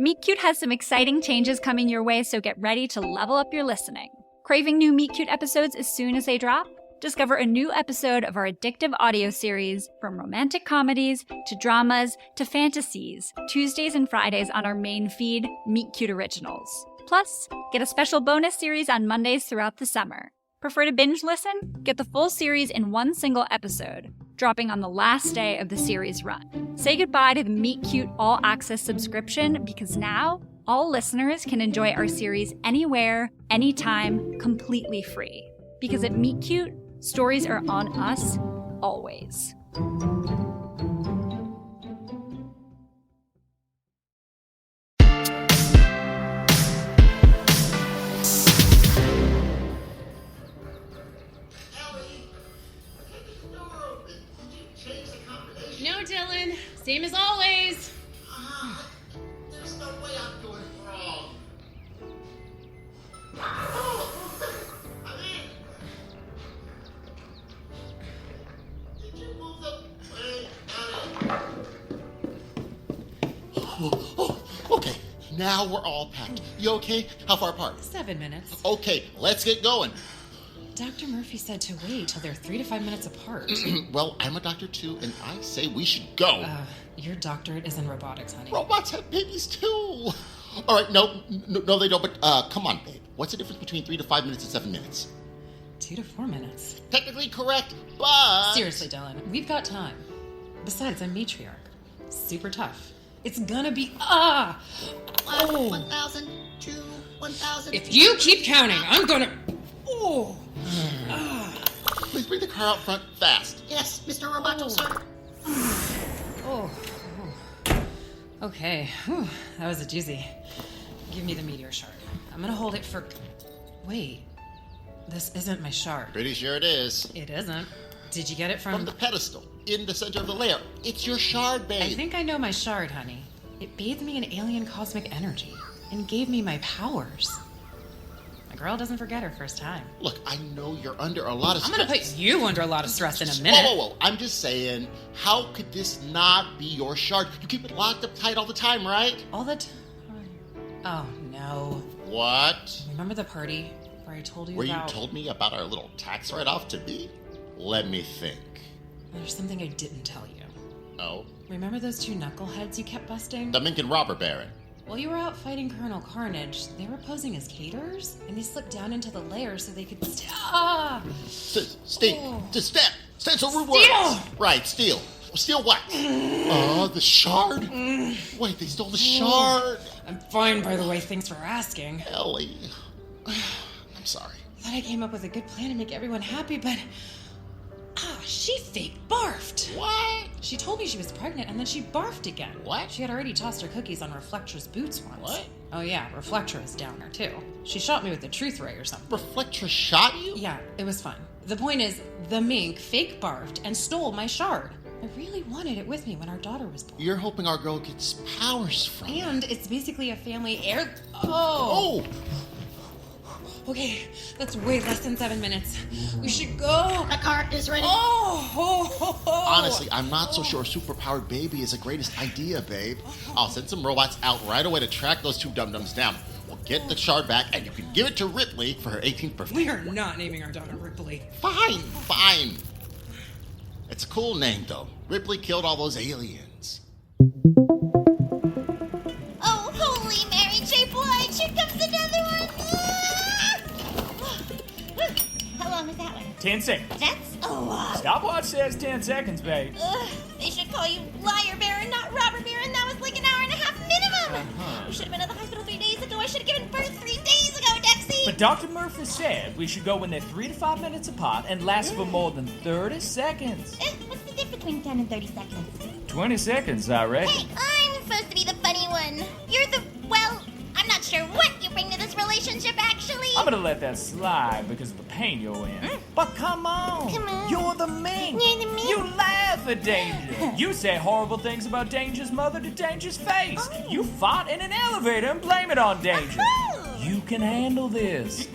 Meet Cute has some exciting changes coming your way, so get ready to level up your listening. Craving new Meet Cute episodes as soon as they drop? Discover a new episode of our addictive audio series, from romantic comedies to dramas to fantasies, Tuesdays and Fridays on our main feed, Meet Cute Originals. Plus, get a special bonus series on Mondays throughout the summer. Prefer to binge listen? Get the full series in one single episode, dropping on the last day of the series run. Say goodbye to the Meet Cute All Access subscription, because now all listeners can enjoy our series anywhere, anytime, completely free. Because at Meet Cute, stories are on us, always. No, Dylan. Same as always. There's no way I'm doing it wrong. Did you move the okay. Now we're all packed. You okay? How far apart? 7 minutes. Okay, let's get going. Dr. Murphy said to wait till they're 3 to 5 minutes apart. Well, I'm a doctor too, and I say we should go. Your doctorate is in robotics, honey. Robots have babies too. All right, no, they don't. But come on, babe. What's the difference between 3 to 5 minutes and 7 minutes? 2 to 4 minutes. Technically correct, but Seriously, Dylan, we've got time. Besides, I'm matriarch. Super tough. It's gonna be 1,000, 2, 1,000. If you keep counting, I'm gonna. Please bring the car out front fast. Yes, Mr. Roboto, sir. Okay. Whew. That was a doozy. Give me the meteor shard. I'm gonna hold it for. Wait. This isn't my shard. Pretty sure it is. It isn't. Did you get it From the pedestal, in the center of the layer. It's your shard, babe. I think I know my shard, honey. It bathed me in alien cosmic energy and gave me my powers. A girl doesn't forget her first time. Look, I know you're under a lot of stress. I'm gonna put you under a lot of stress in a minute. Whoa. I'm just saying, how could this not be your shard? You keep it locked up tight all the time, right? All the time. Oh, no. What? Remember the party where I told you Where about... you told me about our little tax write-off to be? Let me think. There's something I didn't tell you. Oh? Remember those 2 knuckleheads you kept busting? The Minkin robber baron. While you were out fighting Colonel Carnage, they were posing as caterers, and they slipped down into the lair so they could Step! Stencil root words. Right, steal. Steal what? The shard? Wait, they stole the shard. I'm fine, by the way, thanks for asking. Ellie. I'm sorry. I thought I came up with a good plan to make everyone happy, but... she fake barfed. What? She told me she was pregnant, and then she barfed again. What? She had already tossed her cookies on Reflectra's boots once. What? Oh yeah, Reflectra is down there too. She shot me with the truth ray or something. Reflectra shot you? Yeah, it was fun. The point is, the mink fake barfed and stole my shard. I really wanted it with me when our daughter was born. You're hoping our girl gets powers from it. And it's basically a family heir... Oh! Okay, that's way less than 7 minutes. We should go. The cart is ready. Honestly, I'm not so sure a superpowered baby is the greatest idea, babe. I'll send some robots out right away to track those 2 dum-dums down. We'll get the shard back, and you can give it to Ripley for her 18th birthday. We are not naming our daughter Ripley. Fine. It's a cool name, though. Ripley killed all those aliens. Oh, holy Mary J. Blige, here comes another one. How long is that one? 10 seconds. That's a lot. Stopwatch says 10 seconds, babe. They should call you Liar Baron, not Robber Baron. That was like an hour and a half minimum. You should have been at the hospital 3 days ago. I should have given birth 3 days ago, Dexy. But Dr. Murphy said we should go when they're 3 to 5 minutes apart and last for more than 30 seconds. What's the difference between 10 and 30 seconds? 20 seconds, I reckon. Hey, I'm supposed to be the funny one. You're the, well, I'm not sure what you bring to this relationship, actually. I'm gonna let that slide because of the pain you're in. But come on. You're the mink. You're the mink. You laugh at Danger. You say horrible things about Danger's mother to Danger's face. You fought in an elevator and blame it on Danger. You can handle this.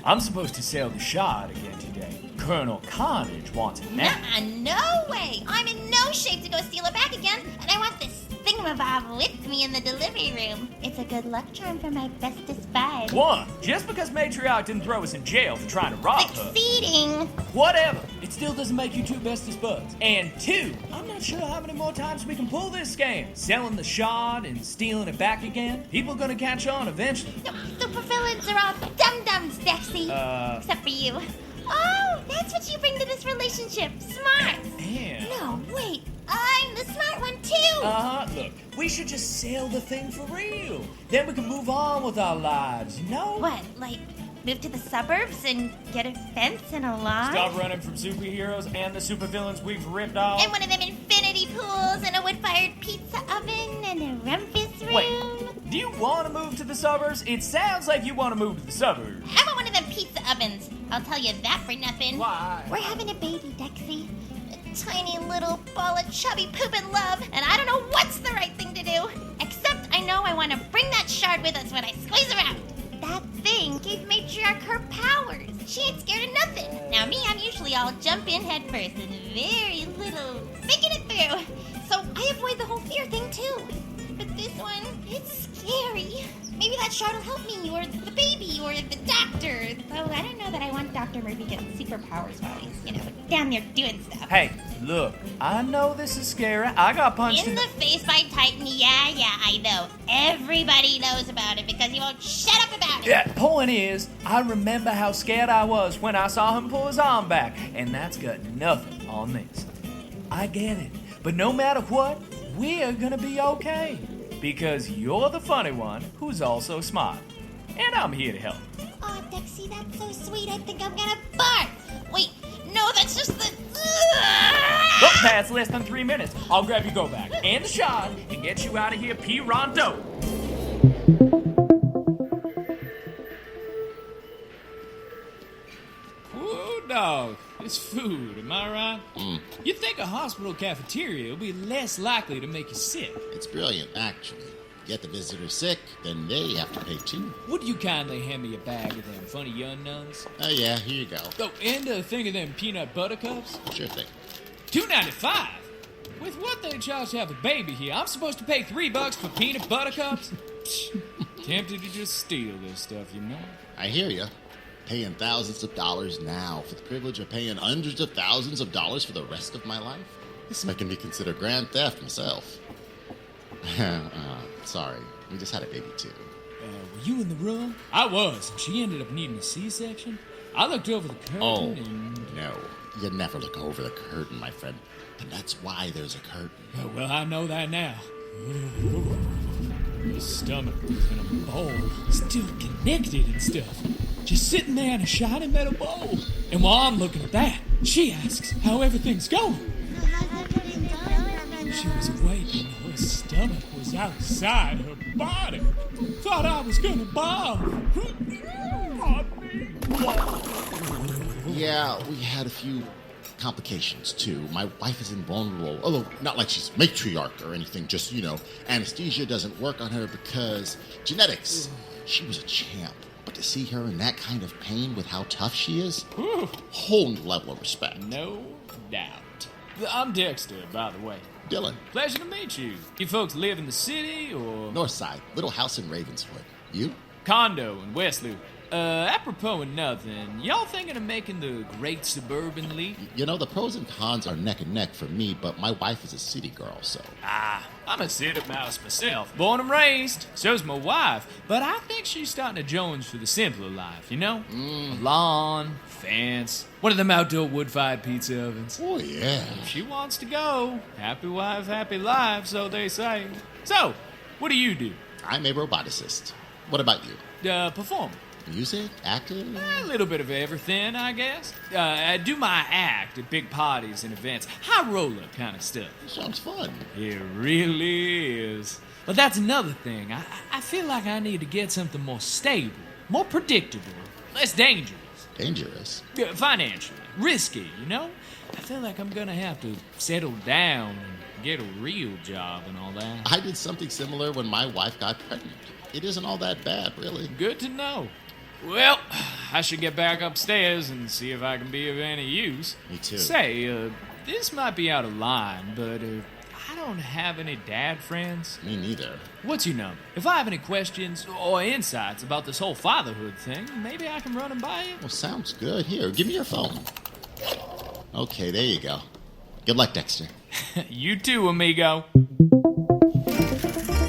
I'm supposed to sell the shard again today. Colonel Carnage wants it now. No way. I'm in no shape to go steal it back again, and I want this thing thingamabob with me in the delivery room. It's a good luck charm for my bestest bud. 1, just because Matriarch didn't throw us in jail for trying to rob her. Succeeding. Whatever. It still doesn't make you 2 bestest buds. And 2, I'm not sure how many more times we can pull this scam. Selling the shard and stealing it back again. People are gonna catch on eventually. No, supervillains are all dum-dums, Dexy. Except for you. Oh, that's what you bring to this relationship. Smart. Yeah. No, wait. I'm the smart one, too. Look, we should just sail the thing for real. Then we can move on with our lives, you know? What, like move to the suburbs and get a fence and a lawn? Stop running from superheroes and the supervillains we've ripped off. And one of them infinity pools and a wood-fired pizza oven and a rumpus room. Wait, do you want to move to the suburbs? It sounds like you want to move to the suburbs. I want one of them pizza ovens. I'll tell you that for nothing. Why? We're having a baby, Dexy. A tiny little ball of chubby poopin' love, and I don't know what's the right thing to do. Except I know I want to bring that shard with us when I squeeze her out. That thing gave Matriarch her powers. She ain't scared of nothing. Now me, I'm usually all jump in head first and very little thinking it through. So I avoid the whole fear thing too. But this one, it's scary. Maybe that shard will help me, or the baby, or the doctor. Though I don't know that I want Dr. Murphy getting superpowers while he's, down there doing stuff. Hey, look, I know this is scary. I got punched In the face by Titan, yeah, I know. Everybody knows about it because he won't shut up about it. Yeah, point is, I remember how scared I was when I saw him pull his arm back, and that's got nothing on this. I get it, but no matter what, we're gonna be okay. Because you're the funny one who's also smart. And I'm here to help. Oh, Dexy, that's so sweet. I think I'm gonna bark. Wait, no, that's just the... Look, Pat's less than 3 minutes. I'll grab your go bag and the shot and get you out of here, P-Ronto. Whoa, dog. It's food, am I right? You'd think a hospital cafeteria would be less likely to make you sick. It's brilliant, actually. Get the visitor sick, then they have to pay too. Would you kindly hand me a bag of them funny young nuns? Oh yeah, here you go. Oh, and a thing of them peanut butter cups? Sure thing. $2.95? With what they charge to have a baby here, I'm supposed to pay $3 for peanut butter cups? Tempted to just steal this stuff, you know? I hear you. Paying thousands of dollars now for the privilege of paying hundreds of thousands of dollars for the rest of my life? This is making me consider grand theft myself. Sorry, we just had a baby too. Were you in the room? I was. She ended up needing a C-section. I looked over the curtain and... No, you never look over the curtain, my friend. And that's why there's a curtain. Oh, well, I know that now. The stomach was in a bowl, still connected and stuff. Just sitting there in a shiny metal bowl. And while I'm looking at that, she asks how everything's going. She was awake and her stomach was outside her body. Thought I was gonna bomb. Yeah, we had a few complications too. My wife is invulnerable, although not like she's matriarch or anything, just, anesthesia doesn't work on her because genetics. She was a champ. But to see her in that kind of pain with how tough she is, whole new level of respect. No doubt. I'm Dexter, by the way. Dylan. Pleasure to meet you. You folks live in the city, or...? North Side, little house in Ravenswood. You? Condo in Westloop. Apropos of nothing, y'all thinking of making the great suburban leap? The pros and cons are neck and neck for me, but my wife is a city girl, so... I'm a city mouse myself. Born and raised. So's my wife. But I think she's starting to jones for the simpler life, A lawn, fence, one of them outdoor wood-fired pizza ovens. Oh, yeah. If she wants to go, happy wife, happy life, so they say. So, what do? I'm a roboticist. What about you? Performer. Music? Acting? A little bit of everything, I guess. I do my act at big parties and events. High roller kind of stuff. Sounds fun. It really is. But that's another thing. I feel like I need to get something more stable, more predictable, less dangerous. Dangerous? Financially. Risky, I feel like I'm gonna have to settle down and get a real job and all that. I did something similar when my wife got pregnant. It isn't all that bad, really. Good to know. Well, I should get back upstairs and see if I can be of any use. Me too. Say, this might be out of line, but I don't have any dad friends. Me neither. What's your number? If I have any questions or insights about this whole fatherhood thing, maybe I can run them by you. Well, sounds good. Here, give me your phone. Okay, there you go. Good luck, Dexter. You too, amigo.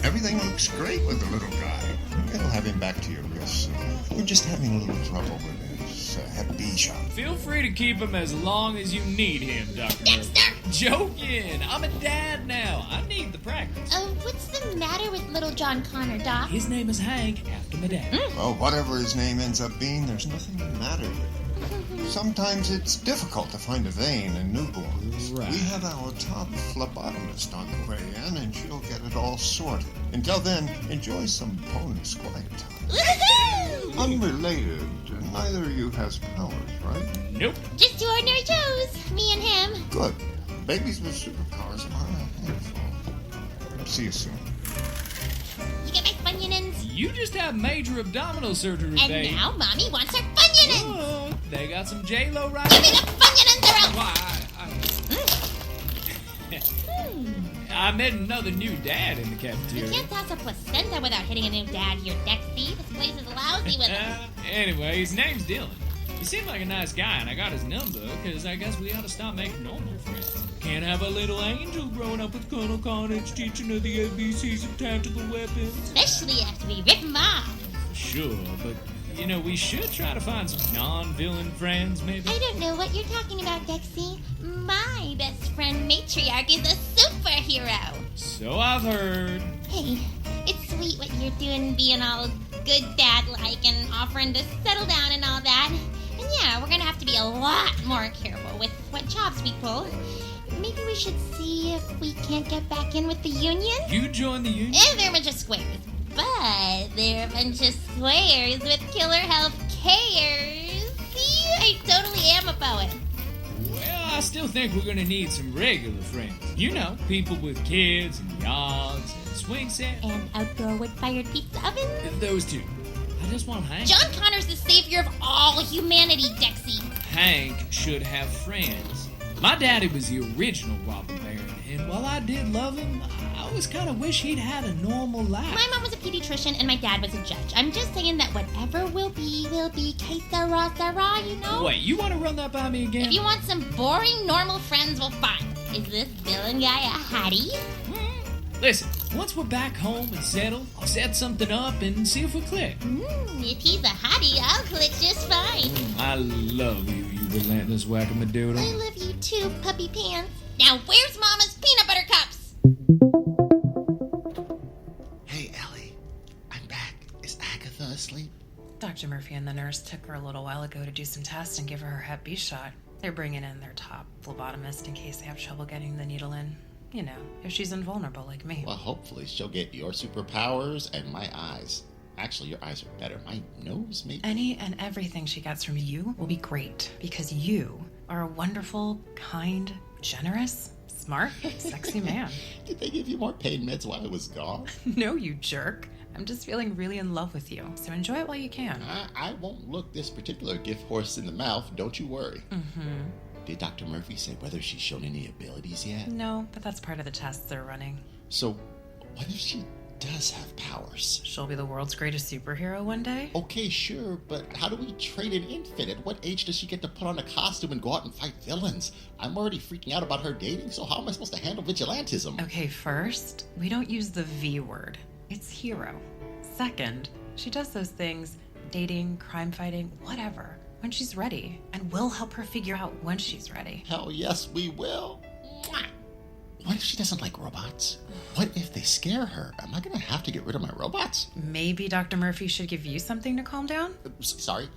Everything looks great with the little guy. We'll have him back to you real soon. We're just having a little trouble with his Hep B shot. Feel free to keep him as long as you need him, Dr. Dexter! Joking! I'm a dad now. I need the practice. What's the matter with little John Connor, Doc? His name is Hank, after my dad. Well, whatever his name ends up being, there's nothing the matter with it. Sometimes it's difficult to find a vein in newborns. Right. We have our top phlebotomist on the way in, and she'll get it all sorted. Until then, enjoy some bonus quiet time. Woohoo! Unrelated, neither of you has powers, right? Nope. Just 2 ordinary Joes, me and him. Good. Babies with superpowers are a handful. See you soon. You get my Funyunins? You just had major abdominal surgery, And babe. now Mommy wants her Funyunins! Oh, they got some J-Lo right Give me the Funyunins or else! Why, I met another new dad in the You cafeteria. can't toss a placenta without hitting a new dad here, Dexy. This place is lousy with them. Anyway, his name's Dylan. He seemed like a nice guy, and I got his number, because I guess we ought to stop making normal friends. Can't have a little angel growing up with Colonel Carnage teaching her the ABCs of tactical weapons. Especially after we rip them off. Sure, but, we should try to find some non-villain friends, maybe? I don't know what you're talking about, Dexy. My best friend Matriarch is a superhero. So I've heard. Hey, it's sweet what you're doing, being all good dad-like and offering to settle down and all that. And yeah, we're gonna have to be a lot more careful with what jobs we pull. Maybe we should see if we can't get back in with the union? You joined the union? They're a bunch of squares. But they're a bunch of squares with killer health cares. See, I totally am a poet. Well, I still think we're gonna need some regular friends. People with kids and yards and swing sets. And outdoor wood-fired pizza ovens? Those two. I just want Hank. John Connor's the savior of all humanity, Dexy. Hank should have friends. My daddy was the original robber baron, and while I did love him, I always kind of wish he'd had a normal life. My mom was a pediatrician and my dad was a judge. I'm just saying that whatever will be, que sera, sera, Wait, you want to run that by me again? If you want some boring, normal friends, well, fine. Is this villain guy a hottie? Listen, once we're back home and settled, I'll set something up and see if we click. If he's a hottie, I'll click just fine. I love you, you relentless whack-a-madoodle. I love you too, puppy pants. Now, where's Mama's peanut butter cups? Hey, Ellie. I'm back. Is Agatha asleep? Dr. Murphy and the nurse took her a little while ago to do some tests and give her Hep B shot. They're bringing in their top phlebotomist in case they have trouble getting the needle in. If she's invulnerable like me. Well, hopefully she'll get your superpowers and my eyes. Actually, your eyes are better. My nose, maybe? Any and everything she gets from you will be great, because you are a wonderful, kind, generous, smart, sexy man. Did they give you more pain meds while I was gone? No, you jerk. I'm just feeling really in love with you, so enjoy it while you can. I won't look this particular gift horse in the mouth, don't you worry. Mm-hmm. Did Dr. Murphy say whether she's shown any abilities yet? No, but that's part of the tests they're running. So, what if she does have powers? She'll be the world's greatest superhero one day? Okay, sure, but how do we train an infant? At what age does she get to put on a costume and go out and fight villains? I'm already freaking out about her dating, so how am I supposed to handle vigilantism? Okay, first, we don't use the V word. It's hero. Second, she does those things, dating, crime fighting, whatever, when she's ready, and we'll help her figure out when she's ready. Hell yes, we will. Mwah. What if she doesn't like robots? What if they scare her? Am I gonna have to get rid of my robots? Maybe Dr. Murphy should give you something to calm down? Sorry,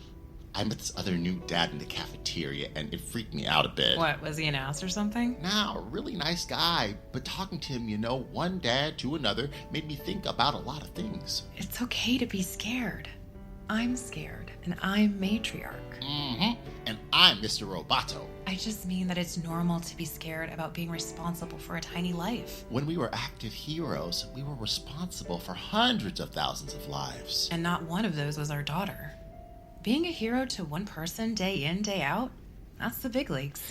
I met this other new dad in the cafeteria, and it freaked me out a bit. What, was he an ass or something? Nah, a really nice guy, but talking to him, one dad to another made me think about a lot of things. It's okay to be scared. I'm scared, and I'm matriarch. Mm-hmm. And I'm Mr. Roboto. I just mean that it's normal to be scared about being responsible for a tiny life. When we were active heroes, we were responsible for hundreds of thousands of lives. And not one of those was our daughter. Being a hero to one person day in, day out, that's the big leagues.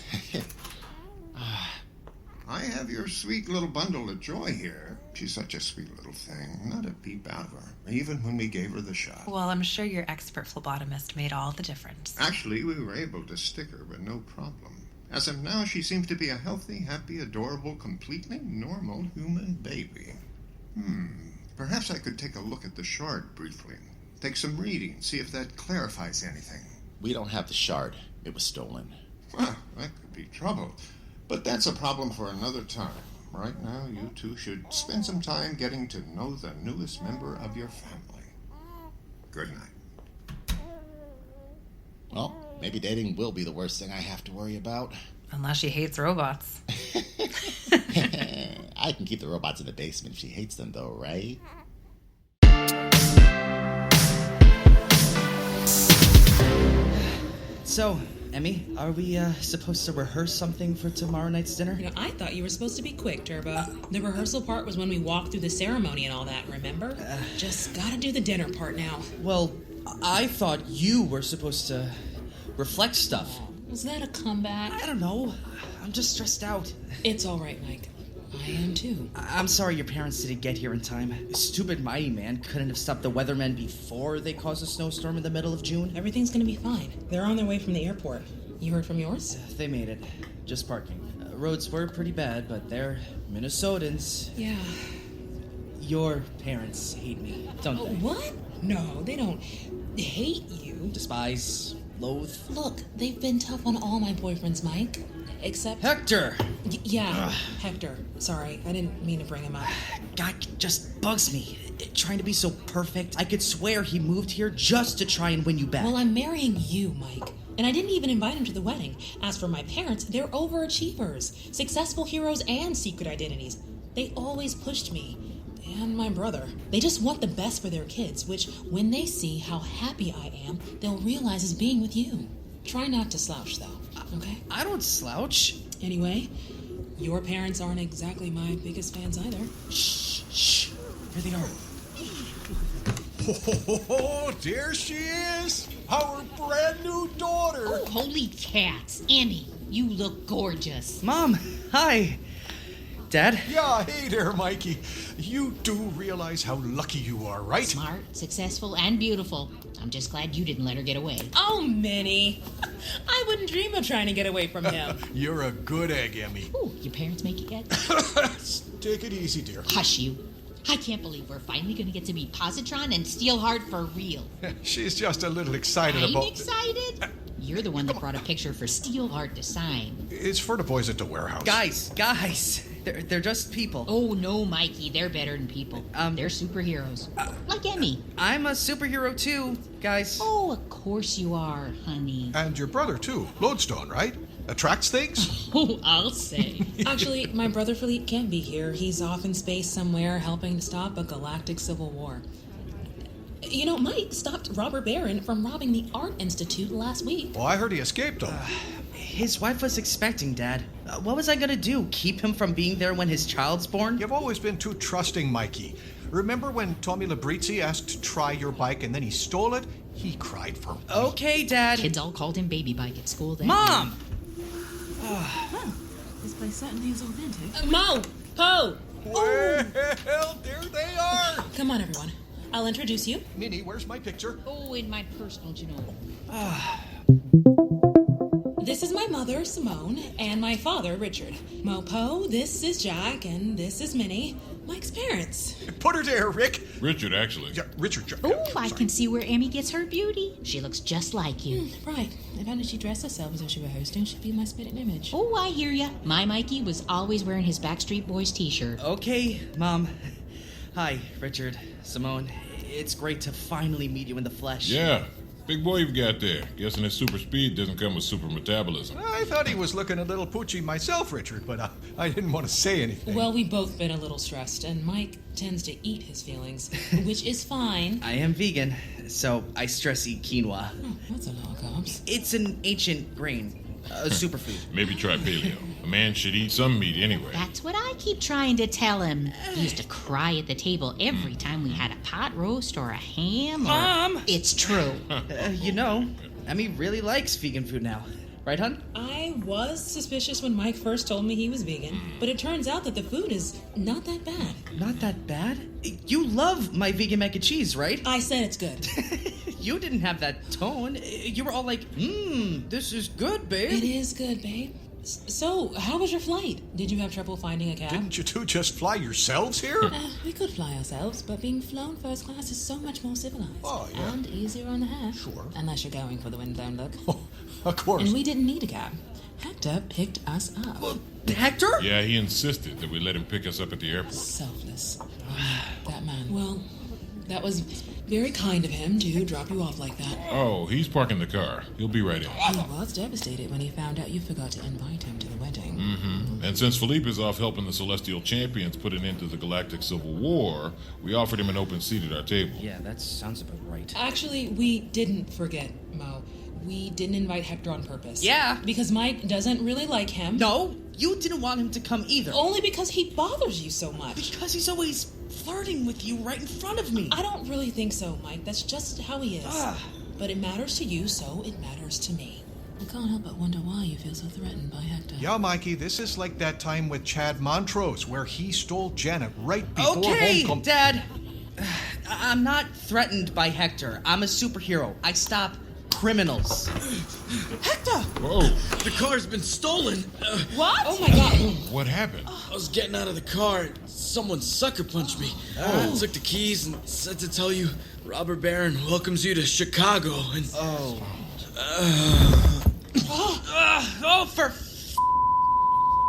I have your sweet little bundle of joy here. She's such a sweet little thing. Not a peep out of her, even when we gave her the shot. Well, I'm sure your expert phlebotomist made all the difference. Actually, we were able to stick her, but no problem. As of now, she seems to be a healthy, happy, adorable, completely normal human baby. Perhaps I could take a look at the shard briefly. Take some reading, see if that clarifies anything. We don't have the shard. It was stolen. Well, that could be trouble. But that's a problem for another time. Right now, you two should spend some time getting to know the newest member of your family. Good night. Well, maybe dating will be the worst thing I have to worry about. Unless she hates robots. I can keep the robots in the basement if she hates them, though, right? So, Emmy, are we supposed to rehearse something for tomorrow night's dinner? You know, I thought you were supposed to be quick, Turbo. The rehearsal part was when we walked through the ceremony and all that, remember? Just gotta do the dinner part now. Well, I thought you were supposed to reflect stuff. Was that a comeback? I don't know. I'm just stressed out. It's all right, Mike. I am too. I'm sorry your parents didn't get here in time. Stupid Mighty Man couldn't have stopped the weathermen before they caused a snowstorm in the middle of June. Everything's gonna be fine. They're on their way from the airport. You heard from yours? They made it. Just parking. Roads were pretty bad, but they're Minnesotans. Yeah. Your parents hate me, don't they? What? No, they don't hate you. Despise, loathe. Look, they've been tough on all my boyfriends, Mike. Except... Hector! Yeah, Hector. Sorry, I didn't mean to bring him up. Guy just bugs me. Trying to be so perfect. I could swear he moved here just to try and win you back. Well, I'm marrying you, Mike. And I didn't even invite him to the wedding. As for my parents, they're overachievers. Successful heroes and secret identities. They always pushed me. And my brother. They just want the best for their kids, which, when they see how happy I am, they'll realize is being with you. Try not to slouch, though, okay? I don't slouch. Anyway, your parents aren't exactly my biggest fans either. Shh. Here they are. Oh, there she is! Our brand new daughter! Oh, holy cats. Emmy, you look gorgeous. Mom, hi. Dad? Yeah, hey there, Mikey. You do realize how lucky you are, right? Smart, successful, and beautiful. I'm just glad you didn't let her get away. Oh, Minnie. I wouldn't dream of trying to get away from him. You're a good egg, Emmy. Ooh, your parents make it yet? Take it easy, dear. Hush you. I can't believe we're finally going to get to meet Positron and Steelheart for real. She's just a little excited I'm about... excited? You're the one that brought a picture for Steelheart to sign. It's for the boys at the warehouse. Guys. They're just people. Oh, no, Mikey. They're better than people. They're superheroes. Like Emmy. I'm a superhero too, guys. Oh, of course you are, honey. And your brother, too. Lodestone, right? Attracts things? Oh, I'll say. Actually, my brother Philippe can't be here. He's off in space somewhere helping to stop a galactic civil war. You know, Mike stopped Robert Barron from robbing the Art Institute last week. Well, I heard he escaped, though. His wife was expecting, Dad. What was I gonna do? Keep him from being there when his child's born? You've always been too trusting, Mikey. Remember when Tommy Labrizzi asked to try your bike and then he stole it? He cried for me. Okay, Dad. Kids all called him Baby Bike at school then. Mom! This place certainly is authentic. Mo! Po! Well, there they are. Come on, everyone. I'll introduce you. Minnie, where's my picture? Oh, in my personal Genome. This is my mother, Simone, and my father, Richard. Mo Po, this is Jack, and this is Minnie, Mike's parents. Put her there, Rick. Richard, actually. Yeah, Richard. Oh, I can see where Emmy gets her beauty. She looks just like you. Right. If only she dressed herself as though she were hosting, she'd be my spitting image. Oh, I hear ya. My Mikey was always wearing his Backstreet Boys t-shirt. Okay, Mom. Hi, Richard, Simone. It's great to finally meet you in the flesh. Yeah. Big boy you've got there. Guessing his super speed doesn't come with super metabolism. I thought he was looking a little poochy myself, Richard, but I didn't want to say anything. Well, we've both been a little stressed, and Mike tends to eat his feelings, which is fine. I am vegan, so I stress eat quinoa. Oh, that's a lot of carbs. It's an ancient grain. A superfood. Maybe try paleo. A man should eat some meat anyway. That's what I keep trying to tell him. He used to cry at the table every time we had a pot roast or a ham. Mom! It's true. You know, Emmy really likes vegan food now. Right, hon? I was suspicious when Mike first told me he was vegan, but it turns out that the food is not that bad. Not that bad? You love my vegan mac and cheese, right? I said it's good. You didn't have that tone. You were all like, this is good, babe. It is good, babe. So, how was your flight? Did you have trouble finding a cab? Didn't you two just fly yourselves here? We could fly ourselves, but being flown first class is so much more civilized. Oh, yeah. And easier on the hair. Sure. Unless you're going for the windblown look. Oh, of course. And we didn't need a cab. Hector picked us up. Hector? Yeah, he insisted that we let him pick us up at the airport. Selfless. That man. Well, that was very kind of him to drop you off like that. Oh, he's parking the car. He'll be right in. He was devastated when he found out you forgot to invite him to the wedding. Mm-hmm. And since Philippe is off helping the Celestial Champions put an end to the Galactic Civil War, we offered him an open seat at our table. Yeah, that sounds about right. Actually, we didn't forget, Mo. We didn't invite Hector on purpose. Yeah. Because Mike doesn't really like him. No, you didn't want him to come either. Only because he bothers you so much. Because he's always flirting with you right in front of me. I don't really think so, Mike. That's just how he is. But it matters to you, so it matters to me. I can't help but wonder why you feel so threatened by Hector. Yeah, Mikey, this is like that time with Chad Montrose where he stole Janet right before homecoming. Dad. I'm not threatened by Hector. I'm a superhero. I stop criminals. Hector! Whoa. The car's been stolen. What? Oh my god. What happened? I was getting out of the car and someone sucker punched me. I took the keys and said to tell you Robber Baron welcomes you to Chicago and... For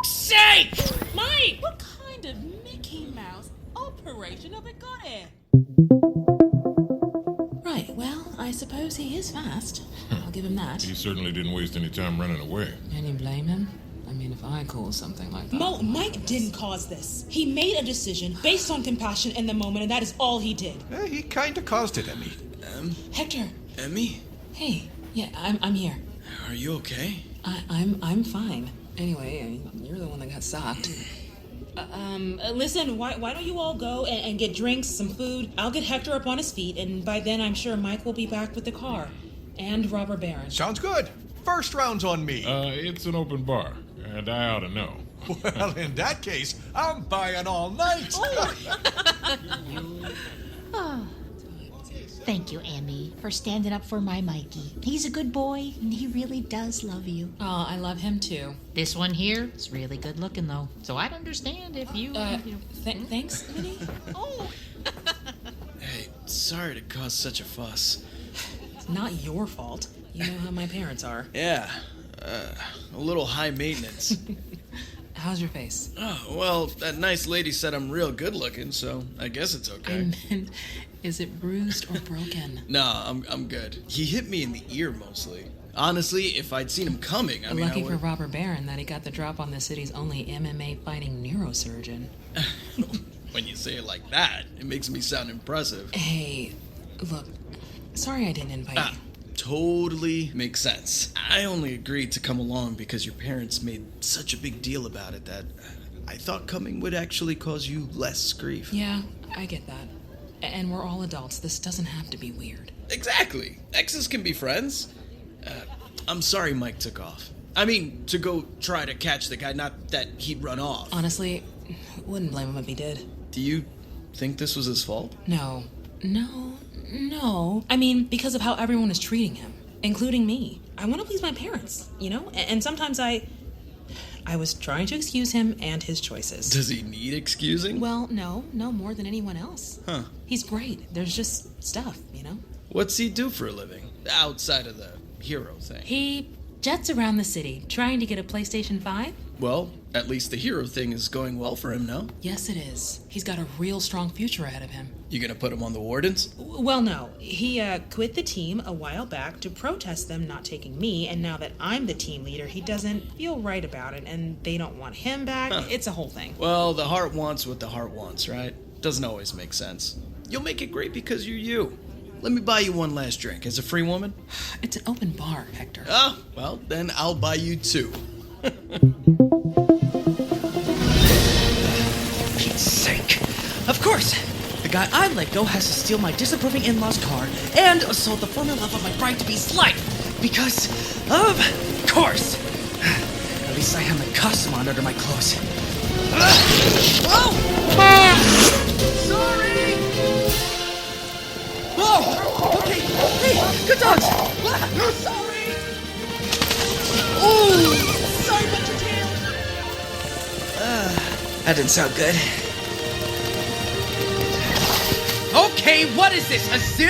sake! Mike! What kind of Mickey Mouse operation have we got here? Right, well, I suppose he is fast. I'll give him that. He certainly didn't waste any time running away. Can you blame him? I mean, if I cause something like that... Mike didn't cause this. He made a decision based on compassion in the moment, and that is all he did. He kind of caused it, Emmy. Hector. Emmy? Hey, yeah, I'm here. Are you okay? I'm fine. Anyway, you're the one that got socked. Listen, why don't you all go and get drinks, some food? I'll get Hector up on his feet, and by then I'm sure Mike will be back with the car. And Robber Baron. Sounds good. First round's on me. It's an open bar, and I ought to know. Well, in that case, I'm buying all night. Oh. Thank you, Emmy, for standing up for my Mikey. He's a good boy, and he really does love you. Oh, I love him too. This one here is really good looking, though, so I'd understand if you... Thanks, Minnie? Oh! Hey, sorry to cause such a fuss. It's not your fault. You know how my parents are. Yeah, a little high maintenance. How's your face? Oh, well, that nice lady said I'm real good looking, so I guess it's okay. I meant, is it bruised or broken? No, I'm good. He hit me in the ear mostly. Honestly, if I'd seen him coming, I mean, Lucky for Robber Baron that he got the drop on the city's only MMA fighting neurosurgeon. When you say it like that, it makes me sound impressive. Hey, look, sorry I didn't invite you. Totally makes sense. I only agreed to come along because your parents made such a big deal about it that I thought coming would actually cause you less grief. Yeah, I get that. And we're all adults. This doesn't have to be weird. Exactly. Exes can be friends. I'm sorry Mike took off. I mean, to go try to catch the guy, not that he'd run off. Honestly, wouldn't blame him if he did. Do you think this was his fault? No. I mean, because of how everyone is treating him, including me. I want to please my parents, you know? And sometimes I was trying to excuse him and his choices. Does he need excusing? Well, no more than anyone else. Huh. He's great. There's just stuff, you know? What's he do for a living? Outside of the hero thing. He jets around the city, trying to get a PlayStation 5. Well, at least the hero thing is going well for him, no? Yes, it is. He's got a real strong future ahead of him. You gonna put him on the wardens? Well, no. He quit the team a while back to protest them not taking me, and now that I'm the team leader, he doesn't feel right about it, and they don't want him back. Huh. It's a whole thing. Well, the heart wants what the heart wants, right? Doesn't always make sense. You'll make it great because you're you. Let me buy you one last drink. As a free woman? It's an open bar, Hector. Oh, well, then I'll buy you two. Pete's sake. Of course. The guy I let go has to steal my disapproving in-law's car and assault the former love of my bride-to-be's life. Because, of course. least I have my costume on under my clothes. Sorry! Whoa! Okay, hey, good dogs! Sorry! Ooh! Sorry about your tail! That didn't sound good. Okay, what is this, a zoo?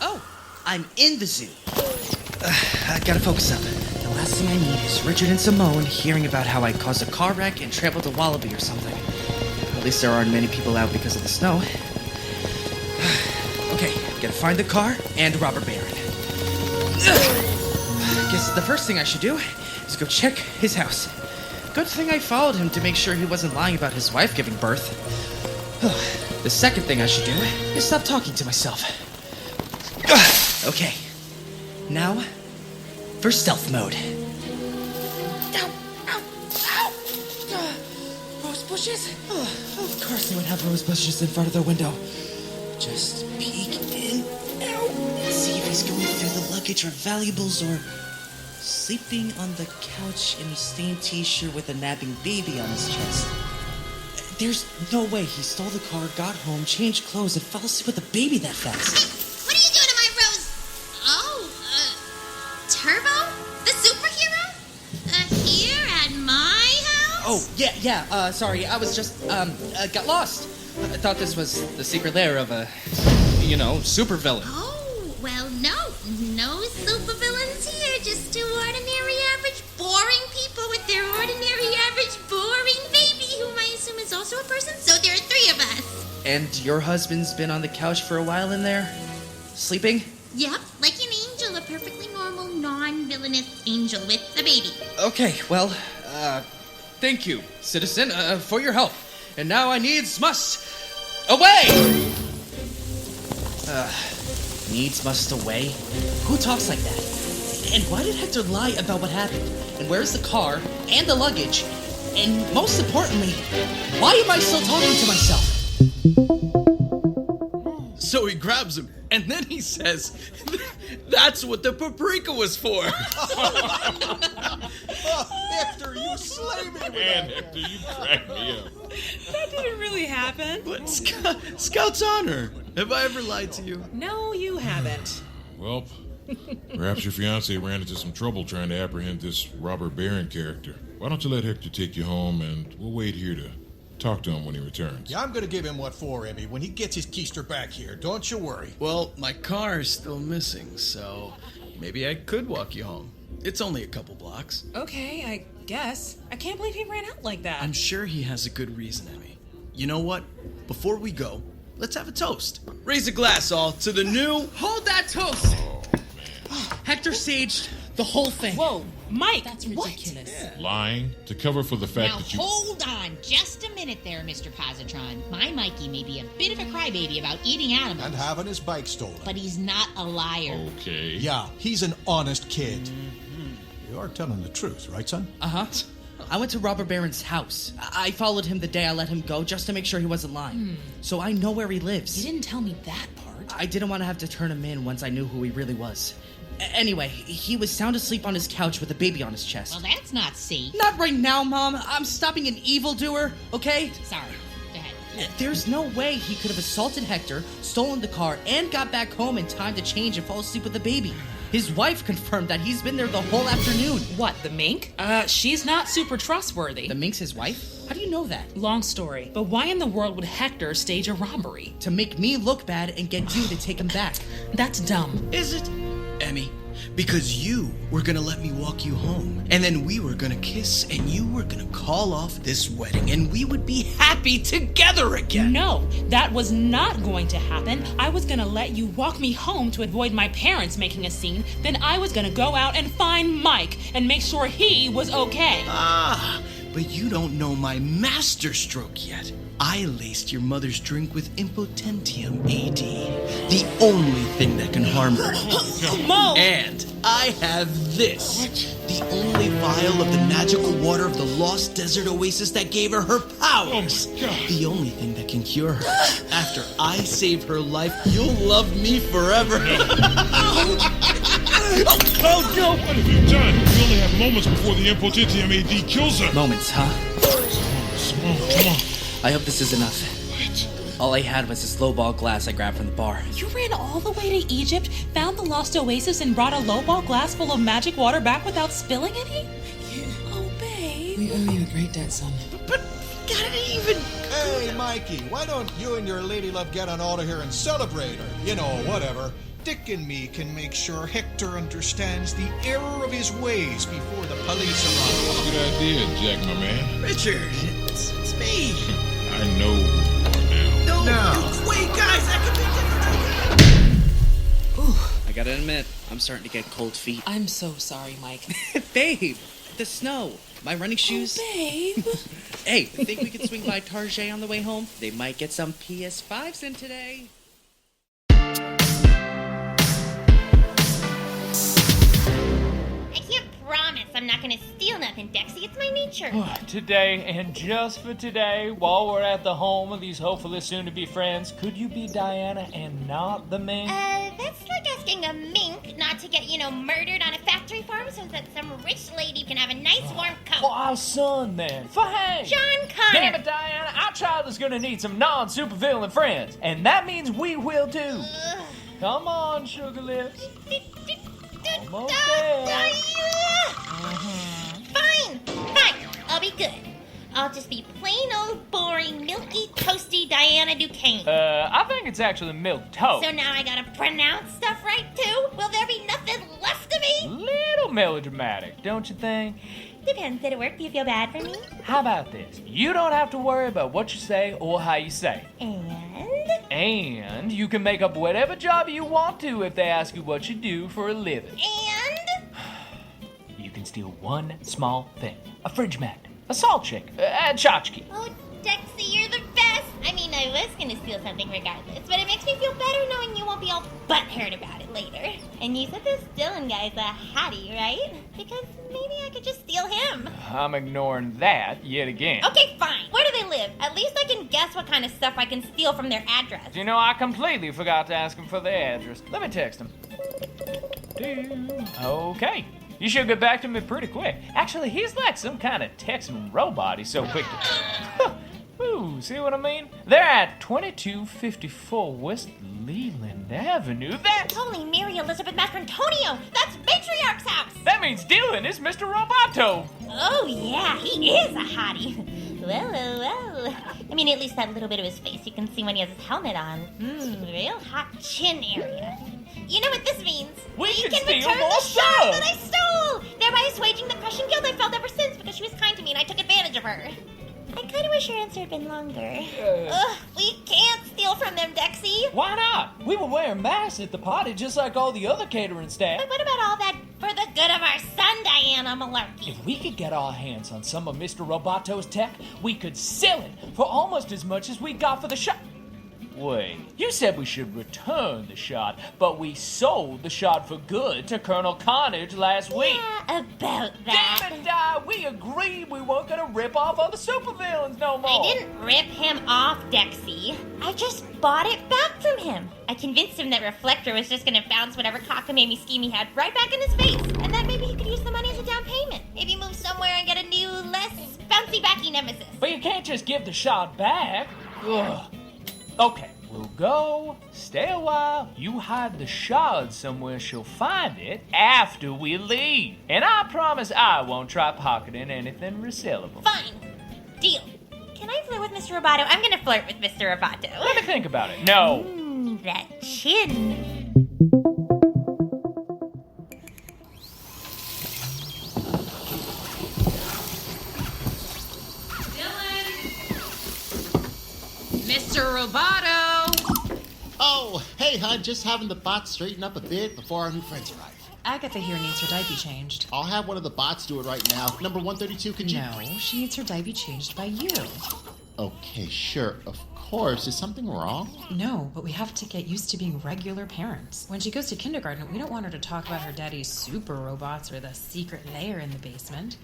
Oh, I'm in the zoo. I gotta focus up. The last thing I need is Richard and Simone hearing about how I caused a car wreck and trampled a wallaby or something. At least there aren't many people out because of the snow. Okay, gotta find the car and Robber Baron. Guess the first thing I should do is go check his house. Good thing I followed him to make sure he wasn't lying about his wife giving birth. The second thing I should do is stop talking to myself. Okay. Now, for stealth mode. Ow! Ow! Ow! Rose bushes? Of course they would have rose bushes in front of their window. Just peek in, out, and see if he's going through the luggage or valuables or sleeping on the couch in a stained t-shirt with a napping baby on his chest. There's no way he stole the car, got home, changed clothes, and fell asleep with a baby that fast. What are you doing to my rose? Oh, Turbo? The superhero? Here at my house? Oh, yeah, sorry, I was just, got lost. I thought this was the secret lair of a, supervillain. Oh, well, no supervillains here, just two ordinary, average, boring people with their ordinary, average, boring baby, whom I assume is also a person, so there are three of us. And your husband's been on the couch for a while in there? Sleeping? Yep, like an angel, a perfectly normal, non-villainous angel with a baby. Okay, well, thank you, citizen, for your help. And now I must away! Must away? Who talks like that? And why did Hector lie about what happened? And where's the car and the luggage? And most importantly, why am I still talking to myself? So he grabs him, and then he says, "That's what the paprika was for." Hector, you slay me. Man, Hector, you crack me up. That didn't really happen. But Scout's honor. Have I ever lied to you? No, you haven't. Well, perhaps your fiancé ran into some trouble trying to apprehend this Robber Baron character. Why don't you let Hector take you home, and we'll wait here to talk to him when he returns. Yeah, I'm gonna give him what for, Emmy, when he gets his keister back here. Don't you worry. Well, my car is still missing, so maybe I could walk you home. It's only a couple blocks. Okay, I guess. I can't believe he ran out like that. I'm sure he has a good reason, Emmy. You know what? Before we go, let's have a toast. Raise a glass, all, to the new... Hold that toast! Hector saged the whole thing. Whoa, Mike, That's ridiculous. Lying to cover for the fact Now that you... hold on just a minute there, Mr. Positron. My Mikey may be a bit of a crybaby about eating animals, And having his bike stolen. but he's not a liar. Okay. Yeah, he's an honest kid. You are telling the truth, right, son? Uh-huh. I went to Robber Baron's house. I followed him the day I let him go just to make sure he wasn't lying. So I know where he lives. You didn't tell me that part. I didn't want to have to turn him in once I knew who he really was. Anyway, he was sound asleep on his couch with a baby on his chest. Well, that's not safe. Not right now, Mom. I'm stopping an evildoer, okay? Sorry. Go ahead. There's no way he could have assaulted Hector, stolen the car, and got back home in time to change and fall asleep with the baby. His wife confirmed that he's been there the whole afternoon. What, the mink? She's not super trustworthy. The mink's his wife? How do you know that? Long story. But why in the world would Hector stage a robbery? To make me look bad and get you to take him back. That's dumb. Is it? Emmy, because you were gonna let me walk you home, and then we were gonna kiss, and you were gonna call off this wedding, and we would be happy together again. No, that was not going to happen. I was gonna let you walk me home to avoid my parents making a scene. Then I was gonna go out and find Mike and make sure he was okay. Ah, but you don't know my masterstroke yet. I laced your mother's drink with impotentium AD, the only thing that can harm her. Mo! And I have this, the only vial of the magical water of the lost desert oasis that gave her her powers. Oh my God. The only thing that can cure her. After I save her life, you'll love me forever. Oh, no! What have you done? We only have moments before the impotentium AD kills her. Moments, huh? Come on. I hope this is enough. What? All I had was this low-ball glass I grabbed from the bar. You ran all the way to Egypt, found the lost oasis, and brought a low-ball glass full of magic water back without spilling any? Oh, babe. We owe you a great debt, son. But got it even. Hey, Mikey, why don't you and your lady love get on out of here and celebrate, or, you know, whatever. Dick and me can make sure Hector understands the error of his ways before the police arrive. Good idea, Jack, my man. Richard, it's me. I know who you are now. No. Wait, guys, that could be different. I gotta admit, I'm starting to get cold feet. I'm so sorry, Mike. Babe, the snow. My running shoes. Oh, babe. Hey, think we could swing by Target on the way home? They might get some PS5s in today. I can't promise I'm not gonna steal nothing, Dexy. It's my nature. Today, and just for today, while we're at the home of these hopefully soon-to-be friends, could you be Diana and not the mink? That's like asking a mink not to get, murdered on a factory farm so that some rich lady can have a nice warm coat. For our son, then. For Hank. John Connor. Damn it, Diana. Our child is gonna need some non-supervillain friends, and that means we will too. Come on, Sugar Lips. Almost there. Fine. I'll be good. I'll just be plain old boring, milky, toasty Diana Duquesne. I think it's actually milk toast. So now I gotta pronounce stuff right too? Will there be nothing left of me? Little melodramatic, don't you think? Depends. Did it work? Do you feel bad for me? How about this? You don't have to worry about what you say or how you say it. And you can make up whatever job you want to if they ask you what you do for a living. And? You can steal one small thing. A fridge magnet, a salt shaker, a tchotchke. Oh, Dexy, you're the best. I mean, I was gonna steal something regardless, but it makes me feel better knowing you won't be all butthurt about it later. And you said this Dylan guy's a hottie, right? Because maybe I could just steal him. I'm ignoring that yet again. Okay, fine. Where do they live? At least I can guess what kind of stuff I can steal from their address. You know, I completely forgot to ask him for their address. Let me text him. Okay. You should get back to me pretty quick. Actually, he's like some kind of texting robot. He's so quick to... Ooh, see what I mean? They're at 2254 West Leland Avenue. That's... Holy Mary Elizabeth Mastrantonio! That's Matriarch's house! That means Dylan is Mr. Roboto. Oh, yeah, he is a hottie. Whoa. I mean, at least that little bit of his face you can see when he has his helmet on. Real hot chin area. You know what this means? We can return steal more the shard stuff. that I stole! Thereby assuaging the crushing guilt I felt ever since because she was kind to me and I took advantage of her. I kind of wish your answer had been longer. We can't steal from them, Dexy. Why not? We were wearing masks at the party just like all the other catering staff. But what about all that for the good of our son, Diana Malarkey? If we could get our hands on some of Mr. Roboto's tech, we could sell it for almost as much as we got for the shot. Wait, you said we should return the shot, but we sold the shot for good to Colonel Carnage last week. Yeah, about that. Damn it, Di, we agreed we weren't gonna rip off other supervillains no more. I didn't rip him off, Dexy. I just bought it back from him. I convinced him that Reflector was just gonna bounce whatever cockamamie scheme he had right back in his face, and that maybe he could use the money as a down payment. Maybe move somewhere and get a new, less bouncy-backy nemesis. But you can't just give the shot back. Ugh. Okay, we'll go, stay a while, you hide the shard somewhere she'll find it after we leave. And I promise I won't try pocketing anything resellable. Fine. Deal. Can I flirt with Mr. Roboto? I'm gonna flirt with Mr. Roboto. Let me think about it. No. That chin. Mr. Roboto! Oh, hey, hon, just having the bots straighten up a bit before our new friends arrive. Agatha here needs her diaper changed. I'll have one of the bots do it right now. Number 132, could you... No, she needs her diaper changed by you. Okay, sure, of course. Is something wrong? No, but we have to get used to being regular parents. When she goes to kindergarten, we don't want her to talk about her daddy's super robots or the secret lair in the basement.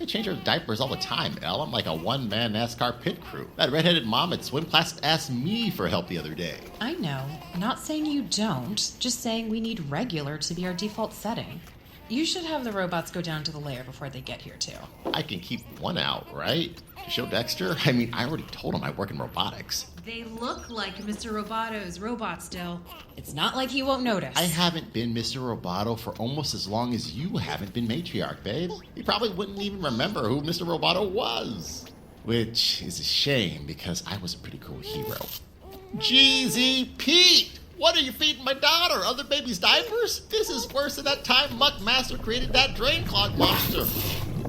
I change her diapers all the time, Elle. I'm like a one-man NASCAR pit crew. That redheaded mom at swim class asked me for help the other day. I know. Not saying you don't, just saying we need regular to be our default setting. You should have the robots go down to the lair before they get here, too. I can keep one out, right? To show Dexter? I mean, I already told him I work in robotics. They look like Mr. Roboto's robots, Dill. It's not like he won't notice. I haven't been Mr. Roboto for almost as long as you haven't been matriarch, babe. You probably wouldn't even remember who Mr. Roboto was. Which is a shame, because I was a pretty cool hero. Jeezy Pete! What are you feeding my daughter? Other babies' diapers? This is worse than that time Muck Master created that drain clog monster.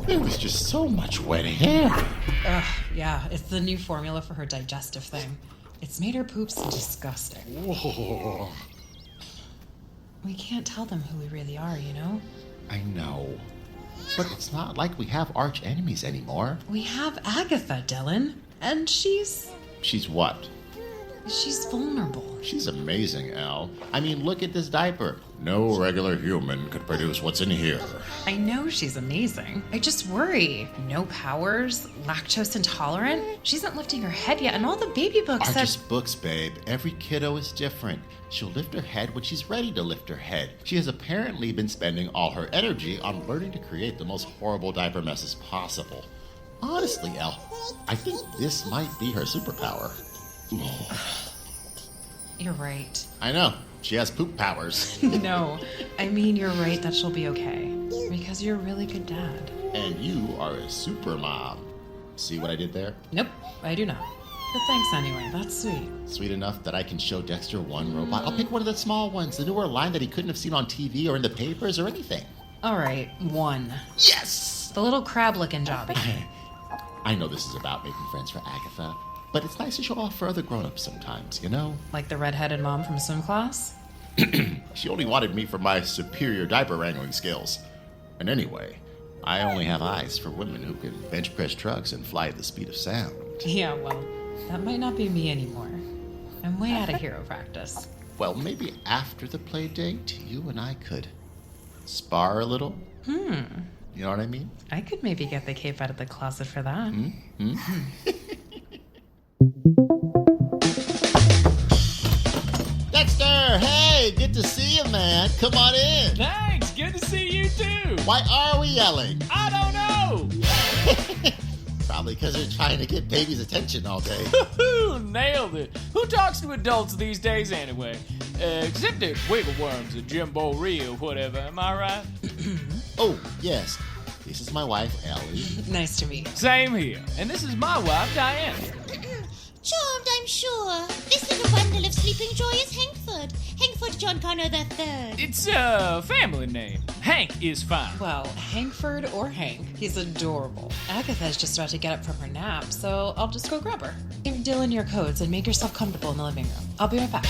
There was just so much wet hair. Ugh, yeah, it's the new formula for her digestive thing. It's made her poops disgusting. Whoa. We can't tell them who we really are, you know? I know. But it's not like we have arch enemies anymore. We have Agatha, Dylan. And she's what? She's vulnerable. She's amazing, Elle. I mean, look at this diaper. No regular human could produce what's in here. I know she's amazing. I just worry. No powers, lactose intolerant. She isn't lifting her head yet, and all the baby books are just books, babe. Every kiddo is different. She'll lift her head when she's ready to lift her head. She has apparently been spending all her energy on learning to create the most horrible diaper messes possible. Honestly, Elle, I think this might be her superpower. You're right. I know. She has poop powers. No, I mean you're right that she'll be okay. Because you're a really good dad. And you are a super mom. See what I did there? Nope, I do not. But thanks anyway, that's sweet. Sweet enough that I can show Dexter one robot. I'll pick one of the small ones, the newer line that he couldn't have seen on TV or in the papers or anything. All right, one. Yes! The little crab-looking jobby. I know this is about making friends for Agatha, but it's nice to show off for other grown-ups sometimes, you know? Like the red-headed mom from swim class? She only wanted me for my superior diaper wrangling skills. And anyway, I only have eyes for women who can bench press trucks and fly at the speed of sound. Yeah, well, that might not be me anymore. I'm way out of hero practice. Well, maybe after the play date, you and I could spar a little. You know what I mean? I could maybe get the cape out of the closet for that. Dexter, hey, good to see you, man. Come on in. Thanks, good to see you too. Why are we yelling? I don't know. Probably because they're trying to get baby's attention all day. Nailed it. Who talks to adults these days anyway? Except the wiggle worms or Jimbo Ree or whatever, am I right? Oh, yes. This is my wife, Ellie. Nice to meet you. Same here. And this is my wife, Diana. Charmed, I'm sure. This little bundle of sleeping joy is Hankford. Hankford John Connor III. It's a family name. Hank is fine. Well, Hankford or Hank, he's adorable. Agatha's just about to get up from her nap, so I'll just go grab her. Give Dylan your coats and make yourself comfortable in the living room. I'll be right back.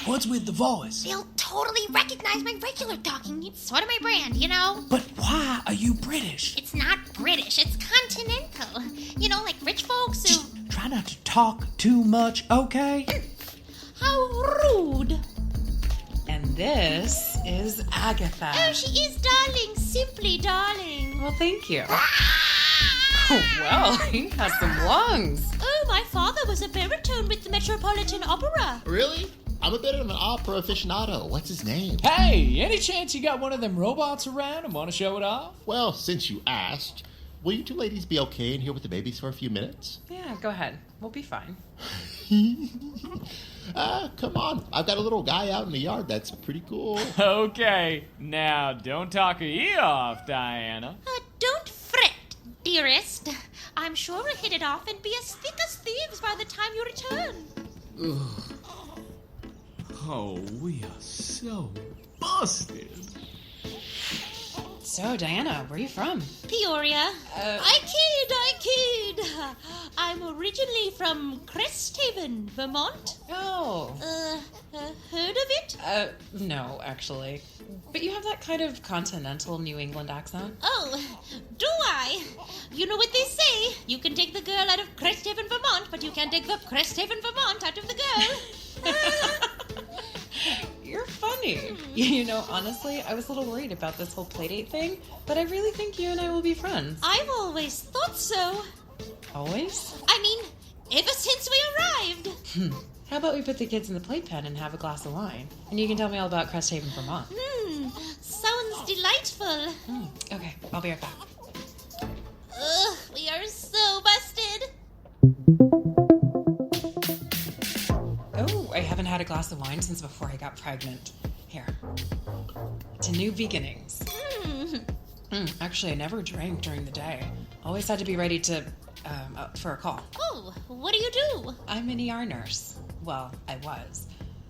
What's with the voice? They'll totally recognize my regular talking. It's sort of my brand, you know? But why are you British? It's not British, it's continental. You know, like rich folks who... Just try not to talk too much, okay? How rude. And this is Agatha. Oh, she is darling, simply darling. Well, thank you. Oh, well, he has some lungs. Oh, my father was a baritone with the Metropolitan Opera. Really? I'm a bit of an opera aficionado. What's his name? Hey, any chance you got one of them robots around and want to show it off? Well, since you asked, will you two ladies be okay in here with the babies for a few minutes? Yeah, go ahead. We'll be fine. Come on. I've got a little guy out in the yard that's pretty cool. Okay, now don't talk your ear off, Diana. Don't fret, dearest. I'm sure we'll hit it off and be as thick as thieves by the time you return. Ugh. Oh, we are so busted. So, Diana, where are you from? Peoria. I kid. I'm originally from Cresthaven, Vermont. Oh. Heard of it? No, actually. But you have that kind of continental New England accent. Oh, do I? You know what they say. You can take the girl out of Cresthaven, Vermont, but you can't take the Cresthaven, Vermont out of the girl. You're funny. funny. You know, honestly, I was a little worried about this whole playdate thing, but I really think you and I will be friends. I've always thought so. Always? I mean, ever since we arrived. How about we put the kids in the playpen and have a glass of wine? And you can tell me all about Cresthaven, Vermont. Sounds delightful. Okay, I'll be right back. Ugh, we are so busted. Oh, I haven't had a glass of wine since before I got pregnant. Here. To new beginnings. Actually, I never drank during the day. Always had to be ready to, for a call. Oh, what do you do? I'm an ER nurse. Well, I was.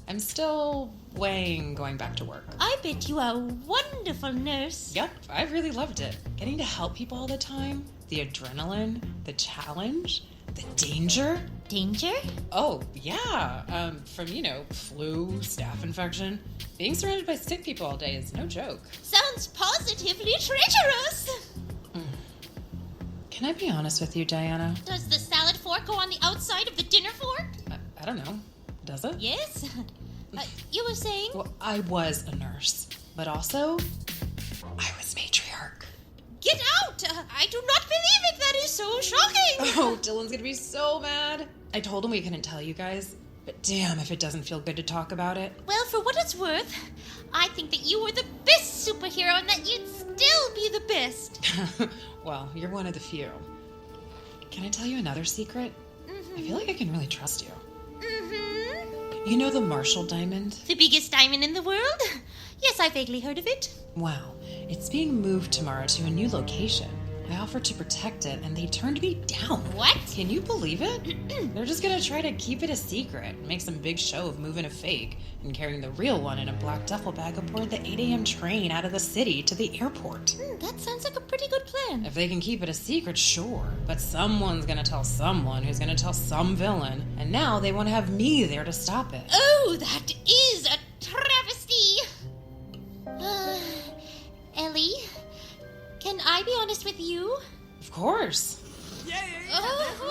I'm still weighing going back to work. I bet you are a wonderful nurse. Yep, I really loved it. Getting to help people all the time, the adrenaline, the challenge, the danger. Danger? Oh, yeah. From, flu, staph infection. Being surrounded by sick people all day is no joke. Sounds positively treacherous. Can I be honest with you, Diana? Does the salad fork go on the outside of the dinner fork? I don't know. Does it? Yes. You were saying? Well, I was a nurse, but also, I was matriarch. Get out! I do not believe it. That is so shocking. Oh, Dylan's gonna be so mad. I told him we couldn't tell you guys, but damn if it doesn't feel good to talk about it. Well, for what it's worth, I think that you were the best superhero and that you'd still be the best. Well, you're one of the few. Can I tell you another secret? I feel like I can really trust you. You know the Marshall Diamond? The biggest diamond in the world? Yes, I vaguely heard of it. Wow. It's being moved tomorrow to a new location. I offered to protect it, and they turned me down. What? Can you believe it? They're just gonna try to keep it a secret, make some big show of moving a fake, and carrying the real one in a black duffel bag aboard the 8 a.m. train out of the city to the airport. That sounds like a pretty good plan. If they can keep it a secret, sure. But someone's gonna tell someone who's gonna tell some villain, and now they want to have me there to stop it. Oh, that is a travesty. Ellie, can I be honest with you? Of course. Well,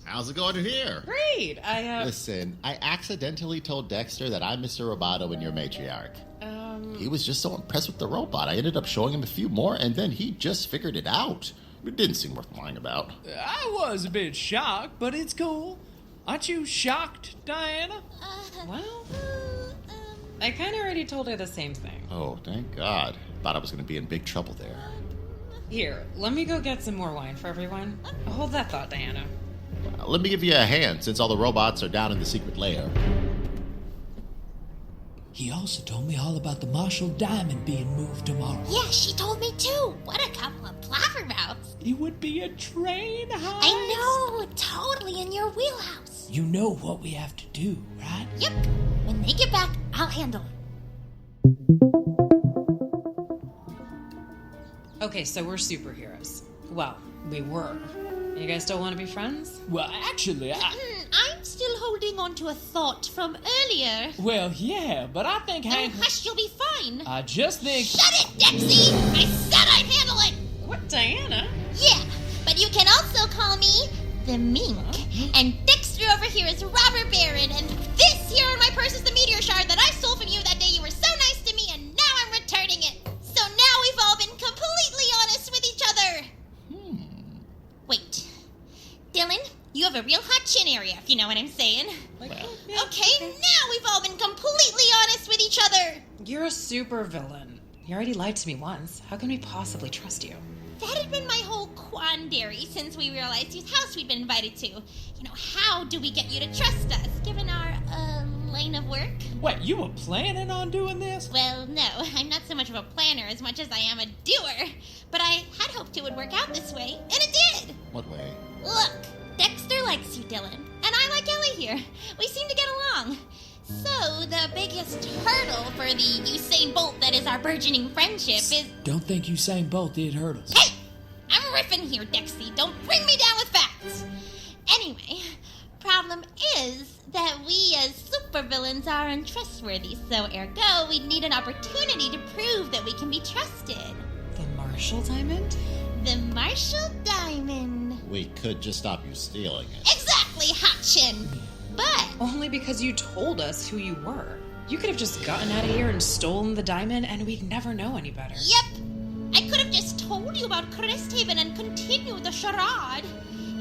how's it going in here? Great. Listen, I accidentally told Dexter that I'm Mr. Roboto and your matriarch. He was just so impressed with the robot. I ended up showing him a few more, and then he just figured it out. It didn't seem worth lying about. I was a bit shocked, but it's cool. Aren't you shocked, Diana? Well, I kind of already told her the same thing. Oh, thank God. Thought I was going to be in big trouble there. Here, let me go get some more wine for everyone. Hold that thought, Diana. Let me give you a hand, since all the robots are down in the secret lair. He also told me all about the Marshall Diamond being moved tomorrow. Yeah, she told me too. What a couple of blabbermouths. It would be a train heist. I know, totally in your wheelhouse. You know what we have to do, right? Yep. When they get back, I'll handle it. Okay, so we're superheroes. Well, we were. You guys still want to be friends? Well, actually, I'm still holding on to a thought from earlier. Well, yeah, but I think hush, you'll be fine. I just think... Shut it, Dexy! I said I'd handle it! What, Diana? Yeah, but you can also call me the Mink. And Dexter over here is Robber Baron, and this here in my purse is the meteor shard that I stole from you that day you were so nice to me, and now I'm returning it. So now we've all been completely honest with each other. Wait. Dylan, you have a real hot chin area, if you know what I'm saying. Okay, now we've all been completely honest with each other. You're a super villain. You already lied to me once. How can we possibly trust you? That had been my whole quandary since we realized whose house we'd been invited to. How do we get you to trust us, given our, line of work? Wait, you were planning on doing this? Well, no, I'm not so much of a planner as much as I am a doer. But I had hoped it would work out this way, and it did! What way? Look, Dexter likes you, Dylan, and I like Ellie here. We seem to get along. So, the biggest hurdle for the Usain Bolt that is our burgeoning friendship is... Don't think Usain Bolt did hurdles. Hey! I'm riffing here, Dexy. Don't bring me down with facts. Anyway, problem is that we as supervillains are untrustworthy, so ergo, we need an opportunity to prove that we can be trusted. The Marshall Diamond? The Marshall Diamond. We could just stop you stealing it. Exactly, Hot Chin. But... Only because you told us who you were. You could have just gotten out of here and stolen the diamond, and we'd never know any better. Yep. I could have just told you about Cresthaven and continued the charade.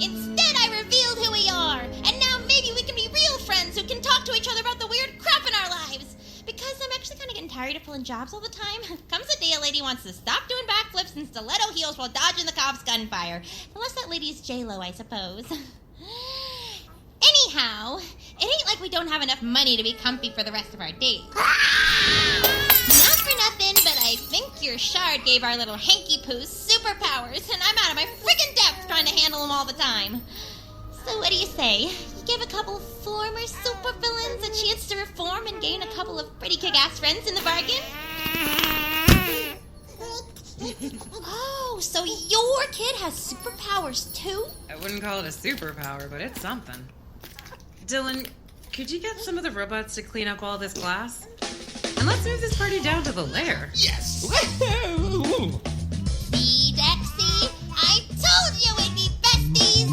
Instead, I revealed who we are, and now maybe we can be real friends who can talk to each other about the weird crap in our lives. Because I'm actually kind of getting tired of pulling jobs all the time. Comes a day a lady wants to stop doing backflips and stiletto heels while dodging the cops' gunfire. Unless that lady's J-Lo, I suppose. Anyhow, it ain't like we don't have enough money to be comfy for the rest of our days. Not for nothing, but I think your shard gave our little hanky-poos superpowers, and I'm out of my friggin' depth trying to handle them all the time. So what do you say? You give a couple former supervillains a chance to reform and gain a couple of pretty kick-ass friends in the bargain? Oh, so your kid has superpowers too? I wouldn't call it a superpower, but it's something. Dylan, could you get some of the robots to clean up all this glass? And let's move this party down to the lair. Yes! See, Dexy? I told you we'd be besties!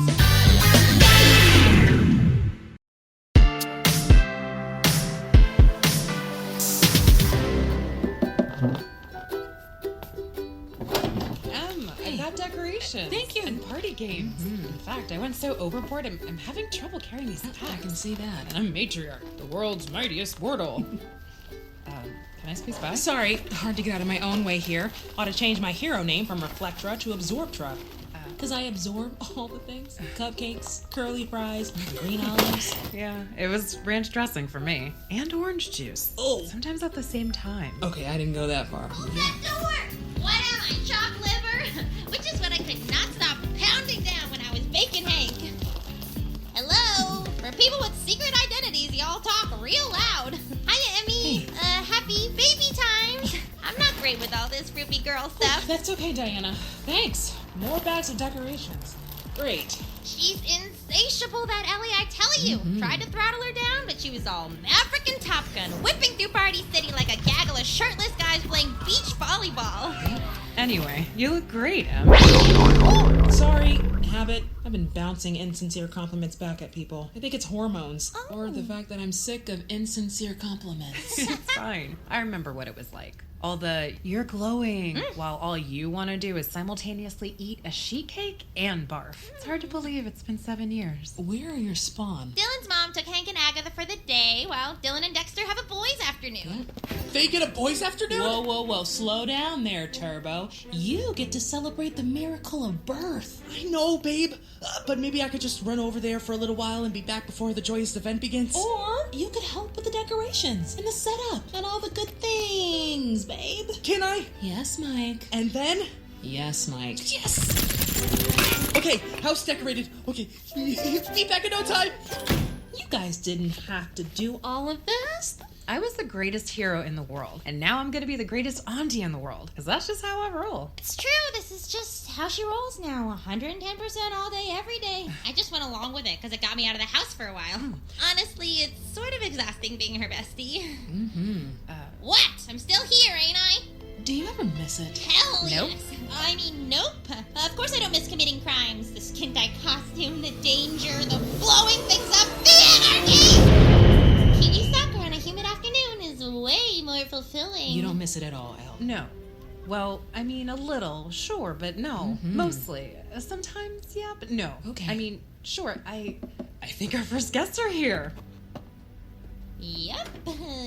I got decorations. Thank you. And party games. In fact, I went so overboard, I'm having trouble carrying these packs. I can see that. And I'm matriarch, the world's mightiest Wordle. Can I squeeze by? Sorry, hard to get out of my own way here. Ought to change my hero name from Reflectra to Absorbtra. Because I absorb all the things. Cupcakes, curly fries, green olives. Yeah, it was ranch dressing for me. And orange juice. Oh. Sometimes at the same time. Okay, I didn't go that far. Open that door! What am I, chalk liver? Which is what I could not stop pounding down when I was baking Hank. Hello? For people with secret identities, y'all talk real loud. Hiya, Emmy. Hey. Happy baby time. I'm not great with all this groupie girl stuff. That's okay, Diana. Thanks. More bags of decorations. Great. She's insatiable, that Ellie, I tell you. Tried to throttle her down, but she was all Maverick and Top Gun, whipping through Party City like a gaggle of shirtless guys playing beach volleyball. Anyway, you look great, Em. Sorry, habit. I've been bouncing insincere compliments back at people. I think it's hormones. Or the fact that I'm sick of insincere compliments. It's fine. I remember what it was like. All the, you're glowing, while all you want to do is simultaneously eat a sheet cake and barf. It's hard to believe it's been 7 years. Where are your spawn? Dylan's mom took Hank and Agatha for the day, while Dylan and Dexter have a boys' afternoon. They get a boys' afternoon? Whoa. Slow down there, Turbo. You get to celebrate the miracle of birth. I know, babe. But maybe I could just run over there for a little while and be back before the joyous event begins. Or you could help with the decorations and the setup and all the good things, babe. Can I? Yes, Mike. And then? Yes, Mike. Yes! Okay, house decorated. Okay, be back in no time. You guys didn't have to do all of this. I was the greatest hero in the world, and now I'm gonna be the greatest auntie in the world, because that's just how I roll. It's true, this is just how she rolls now, 110% all day, every day. I just went along with it, because it got me out of the house for a while. Honestly, it's sort of exhausting being her bestie. What? I'm still here, ain't I? Do you ever miss it? Hell Nope. yes. I mean, nope. Of course I don't miss committing crimes. The skin-tight costume, the danger, the blowing things up, the anarchy! TV soccer on a humid afternoon is way more fulfilling. You don't miss it at all, Elle. No. Well, I mean, a little, sure, but no. Mostly. Sometimes, yeah, but no. Okay. I mean, sure, I think our first guests are here. Yep,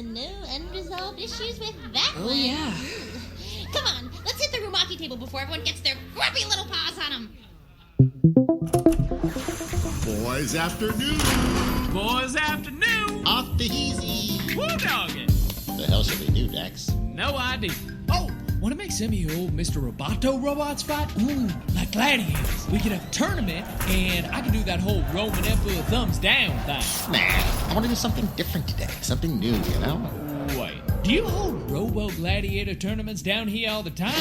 no unresolved issues with that one. Oh, yeah. Come on, let's hit the rumaki table before everyone gets their grubby little paws on them. Boys afternoon. Boys afternoon. Off the easy. Woo dogging. The hell should we do, Dex? No idea. Oh, want to make some of your old Mr. Roboto robots fight? Ooh, like gladiators. We could have a tournament, and I could do that whole Roman Emperor thumbs down thing. Nah, I want to do something different today. Something new, you know? Wait, do you hold Robo Gladiator tournaments down here all the time?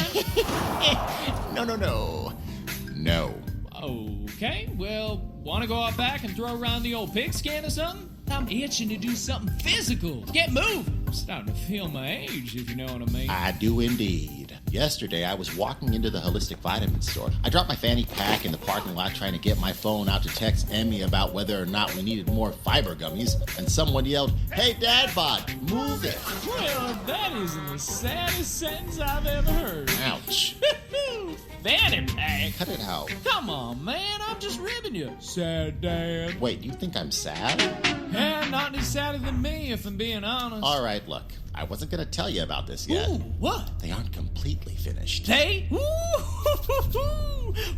No. Okay, well, want to go out back and throw around the old pigskin or something? I'm itching to do something physical. Get moving. I'm starting to feel my age, if you know what I mean. I do indeed. Yesterday, I was walking into the holistic vitamin store. I dropped my fanny pack in the parking lot trying to get my phone out to text Emmy about whether or not we needed more fiber gummies, and someone yelled, "Hey, Dad Bod, move it!" Well, that isn't the saddest sentence I've ever heard. Ouch. Fanny pack? Cut it out. Come on, man, I'm just ribbing you. Sad dad. Wait, you think I'm sad? Yeah, not any sadder than me, if I'm being honest. All right, look. I wasn't going to tell you about this yet. Ooh, what? They aren't completely finished. They? Ooh,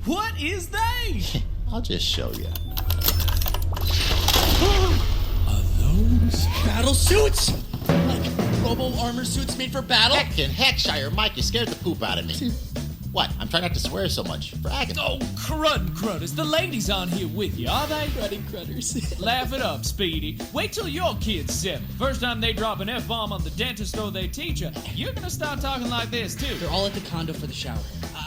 what is they? I'll just show you. Are those battle suits? Like robo armor suits made for battle? Heckin' Heckshire, Mike, you scared the poop out of me. What? I'm trying not to swear so much. Bragging. Oh, crud crudders. The ladies on here with you, are they? Cruddy crudders. Laugh it up, Speedy. Wait till your kid's 7. First time they drop an F-bomb on the dentist or they teacher, you're gonna start talking like this, too. They're all at the condo for the shower.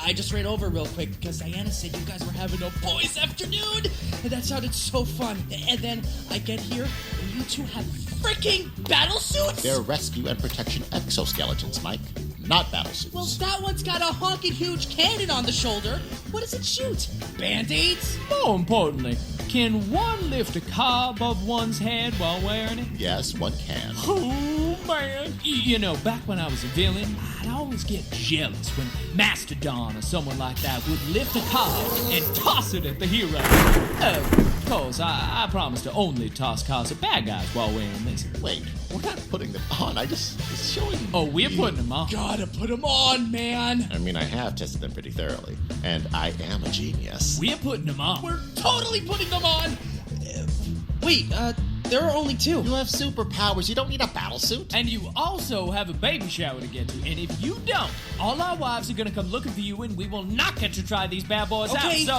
I just ran over real quick because Diana said you guys were having a boys' afternoon. And that sounded so fun. And then I get here and you two have freaking battle suits? They're rescue and protection exoskeletons, Mike. Not battle suits. Well, that one's got a honking huge cannon on the shoulder. What does it shoot? Band-aids? More importantly, can one lift a car above one's head while wearing it? Yes, one can. Oh, man. You know, back when I was a villain, I'd always get jealous when Mastodon or someone like that would lift a car and toss it at the hero. Of course, I promise to only toss cars at bad guys while wearing this. Wait, we're not putting them on. I just was showing. Oh, we're putting them on. Gotta put them on, man. I mean, I have tested them pretty thoroughly, and I am a genius. We're putting them on. We're totally putting them on. Wait, there are only 2. You have superpowers. You don't need a battle suit. And you also have a baby shower to get to. And if you don't, all our wives are gonna come looking for you, and we will not get to try these bad boys out. Okay, So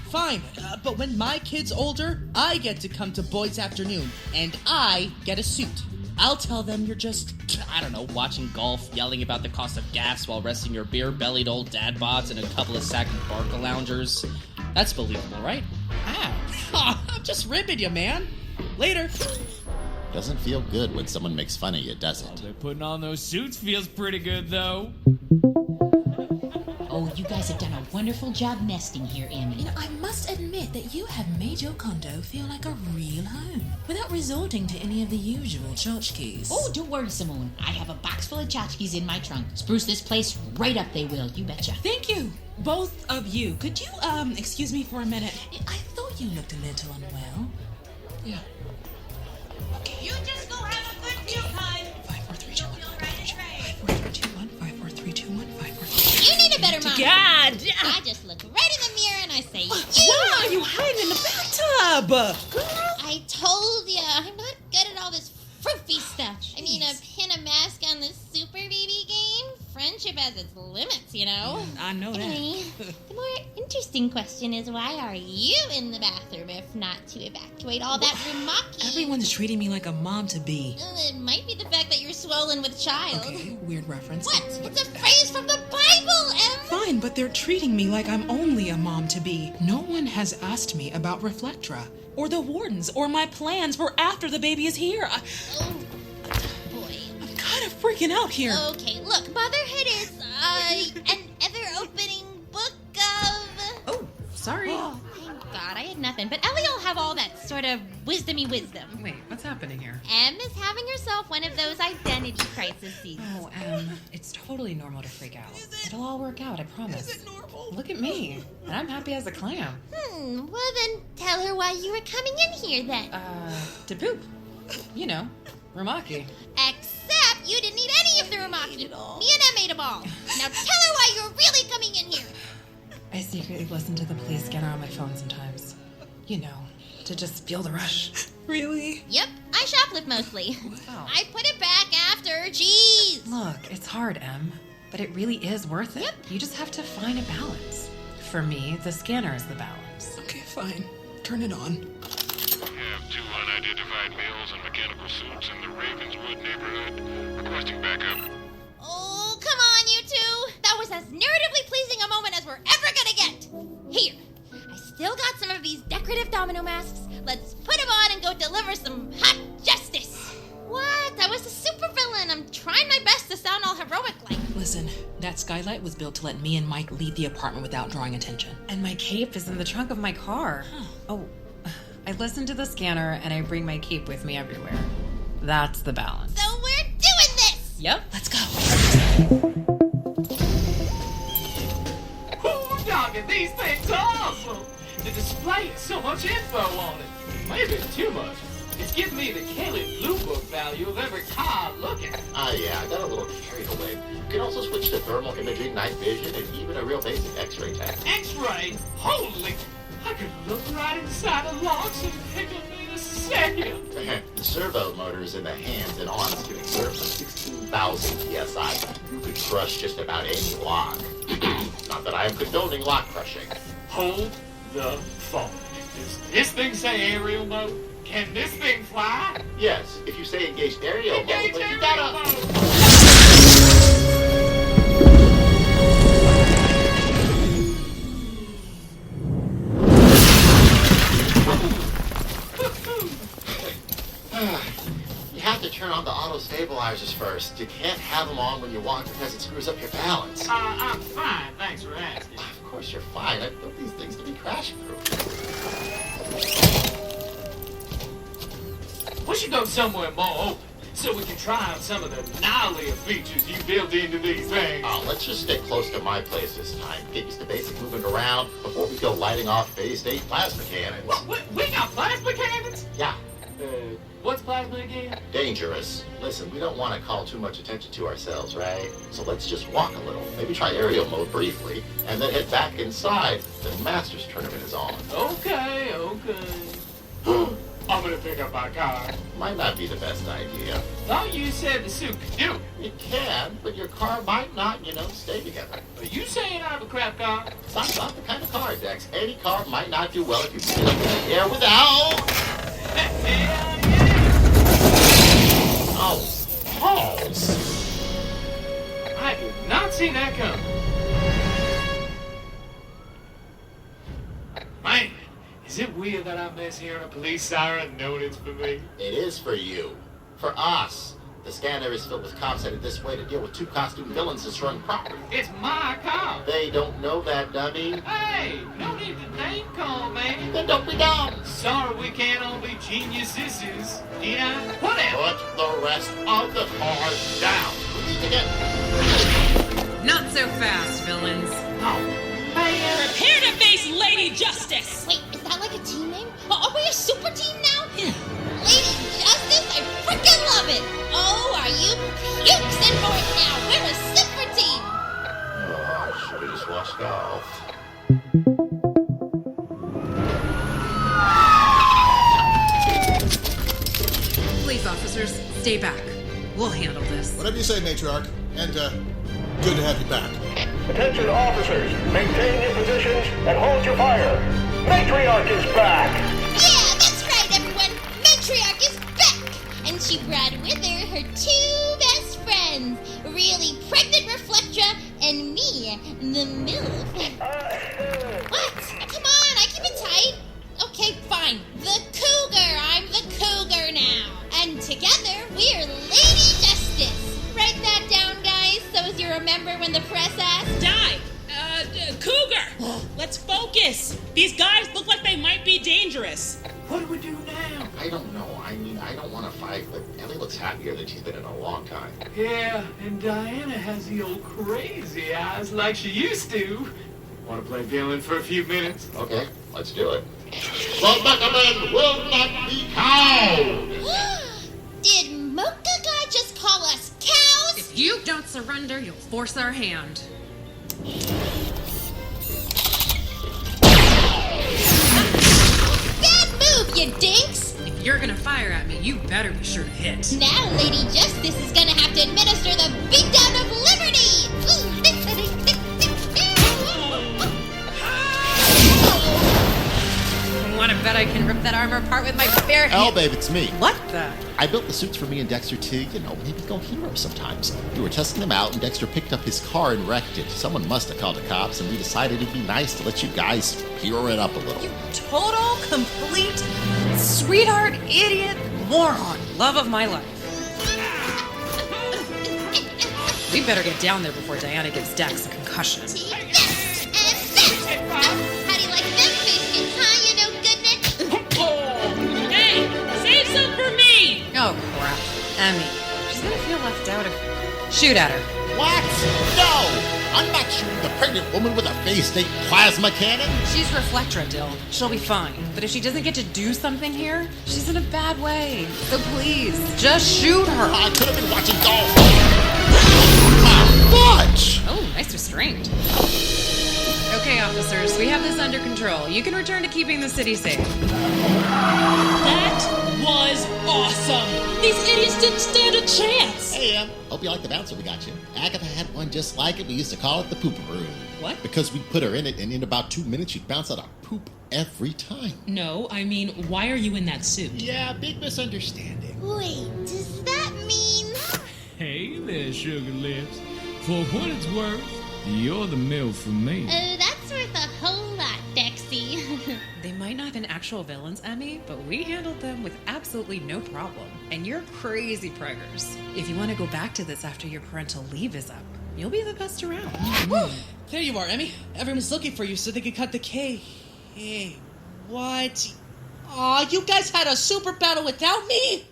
fine. But when my kid's older, I get to come to Boyd's afternoon, and I get a suit. I'll tell them you're just, I don't know, watching golf, yelling about the cost of gas while resting your beer-bellied old dad bods and a couple of sagging barca loungers. That's believable, right? I'm just ribbing you, man. Later. Doesn't feel good when someone makes fun of you, does oh, it? they're putting on those suits feels pretty good, though. Oh, you guys have done a wonderful job nesting here, Emmy. You know, I must admit that you have made your condo feel like a real home, without resorting to any of the usual tchotchkes. Oh, don't worry, Simone. I have a box full of tchotchkes in my trunk. Spruce this place right up, they will. You betcha. Thank you, both of you. Could you, excuse me for a minute? I thought you looked a little unwell. Yeah. You just go have a good meal time. 5, 4, 3, 2, 1, 5, 4, 3, 2, 1, 5, 4, 3, 2, 1, 5, 4, 3. You need a better mom. God! I just look right in the mirror and I say, Why are you hiding in the bathtub? Girl, I told ya, I'm not good at all this froofy stuff. I mean, a pin a mask on this super baby game? Friendship has its limits, you know? I know that. Anyway, the more interesting question is, why are you in the bathroom if not to evacuate all that rumaki? Everyone's treating me like a mom-to-be. It might be the fact that you're swollen with child. Okay, weird reference. What? It's a phrase from the Bible, Em! Fine, but they're treating me like I'm only a mom-to-be. No one has asked me about Reflectra, or the wardens, or my plans for after the baby is here. Oh, boy. I'm kind of freaking out here. Okay, look, motherhood is, an ever-opening book of... Oh, sorry. Oh, thank God, I had nothing. But Ellie will have all that sort of wisdomy wisdom. Wait, what's happening here? Em is having herself one of those identity crises. Oh, it's totally normal to freak out. It'll all work out, I promise. Is it normal? Look at me. And I'm happy as a clam. Well then, tell her why you were coming in here then. To poop. You know, Rumaki. Except you didn't need any of the rumaki. Me and Em ate them all. Now tell her why you're really coming in here. I secretly listen to the police scanner on my phone sometimes. You know, to just feel the rush. Really? Yep, I shoplift mostly. Oh. I put it back after. Jeez. Look, it's hard, Em, but it really is worth it. Yep. You just have to find a balance. For me, the scanner is the balance. Okay, fine. Turn it on. We have 2 unidentified males in mechanical suits in the Ravenswood neighborhood. Requesting backup. Oh, come on, you two. That was as narratively pleasing a moment as we're ever gonna get. Here, I still got some of these decorative domino masks. Let's put them on and go deliver some hot justice. What? I was a supervillain. I'm trying my best to sound all heroic like. Listen, That skylight was built to let me and Mike leave the apartment without drawing attention. And my cape is in the trunk of my car. Oh, I listen to the scanner and I bring my cape with me everywhere. That's the balance. So we're doing this! Yep. Let's go. Ooh, doggy, these things are awesome. The display has so much info on it. Maybe too much. It's giving me the Kelly Blue Book value of every car I look at. Yeah, I got a little carried away. You can also switch to thermal imaging, night vision, and even a real basic X-ray test. X-ray? Holy! I could look right inside a locks and pick them in a second. The servo motors in the hands and arms can exert for 16,000 psi. You could crush just about any lock. Not that I am condoning lock crushing. Hold the phone. Does this thing say aerial mode? Can this thing fly? Yes, if you say engaged aerial mode, Engage but you aerial gotta... mode! You have to turn on the auto stabilizers first. You can't have them on when you walk because it screws up your balance. I'm fine, thanks for asking. Of course you're fine. I built these things to be crash-proof. We should go somewhere more open so we can try out some of the gnarlier features you built into these things. Let's just stay close to my place this time. Get used to basic moving around before we go lighting off phase state plasma cannons. We got plasma cannons? Yeah. What's plasma again? Dangerous. Listen, we don't want to call too much attention to ourselves, right? So let's just walk a little. Maybe try aerial mode briefly, and then head back inside. The Masters tournament is on. Okay. I'm gonna pick up my car. Might not be the best idea. Thought you said the suit could do it. It can, but your car might not, stay together. Are you saying I have a crap car? That's not the kind of car, Dex. Any car might not do well if you get up in the air without... Hell yeah! Oh, balls. I did not see that coming. Man, is it weird that I miss hearing a police siren knowing it's for me? It is for you. For us. The scanner is filled with cops headed this way to deal with two costume villains destroying property. It's my car. They don't know that, dummy. Hey, no need to name call, man. Then don't be dumb. Sorry we can't all be geniuses. Yeah, whatever. Put the rest of the cars down. We need to get... Not so fast, villains. Oh, man. Prepare to face Lady Justice! Wait, is that like a team name? Are we a super team now? Yeah. Lady Justice, I freaking love it! Oh, are you pukes in for it now? We're a super team! Oh, should we just watch golf? Police officers, stay back. We'll handle this. Whatever you say, Matriarch. And, good to have you back. Attention officers, maintain your positions and hold your fire. Matriarch is back! Yeah, that's right, everyone! Matriarch is back! And she brought with her her two best friends, really pregnant Reflectra and me, the MILF. What? Come on, I keep it tight. Okay, fine. The Cougar. I'm the Cougar now. And together, we're Lady Justice. Write that down, guys, so as you remember when the press asked. Cougar! Let's focus! These guys look like they might be dangerous. What do we do now? I don't know. I mean, I don't want to fight, but Ellie looks happier than she's been in a long time. Yeah, and Diana has the old crazy eyes like she used to. Want to play villain for a few minutes? Okay, let's do it. The Megaman will not be cowed! Did Mocha Guy just call us cows? If you don't surrender, you'll force our hand. Bad move, you dinks! If you're gonna fire at me, you better be sure to hit. Now Lady Justice is gonna have to administer the beatdown of liberty! Wanna bet I can rip that armor apart with my bare hands? Oh, babe, it's me. What the? I built the suits for me and Dexter to, maybe go hero sometimes. We were testing them out, and Dexter picked up his car and wrecked it. Someone must have called the cops, and we decided it'd be nice to let you guys hero it up a little. You total, complete, sweetheart, idiot, moron. Love of my life. We better get down there before Diana gives Dax a concussion. Yes, and this. How do you like them biscuits, huh, you know goodness? Hey, save some for me! Oh, crap. Emmy, she's gonna feel left out if... Shoot at her. What? No! I'm not shooting the pregnant woman with a phase state plasma cannon. She's Reflectra, Dill. She'll be fine. But if she doesn't get to do something here, she's in a bad way. So please, just shoot her. I could have been watching golf. Fudge! Oh, nice restraint. Okay, officers, we have this under control. You can return to keeping the city safe. That was awesome! These idiots didn't stand a chance! Hey, hope you like the bouncer we got you. Agatha had one just like it. We used to call it the pooperoo. What? Because we'd put her in it, and in about 2 minutes, she'd bounce out a poop every time. No, I mean, why are you in that suit? Yeah, big misunderstanding. Wait, does that mean... Hey there, Sugar Lips. For what it's worth, you're the MILF for me. Oh, that's worth a whole lot, Dexy. They might not have been actual villains, Emmy, but we handled them with absolutely no problem. And you're crazy preggers. If you want to go back to this after your parental leave is up, you'll be the best around. There you are, Emmy. Everyone's looking for you so they could cut the cake. Hey, what? Aw, you guys had a super battle without me?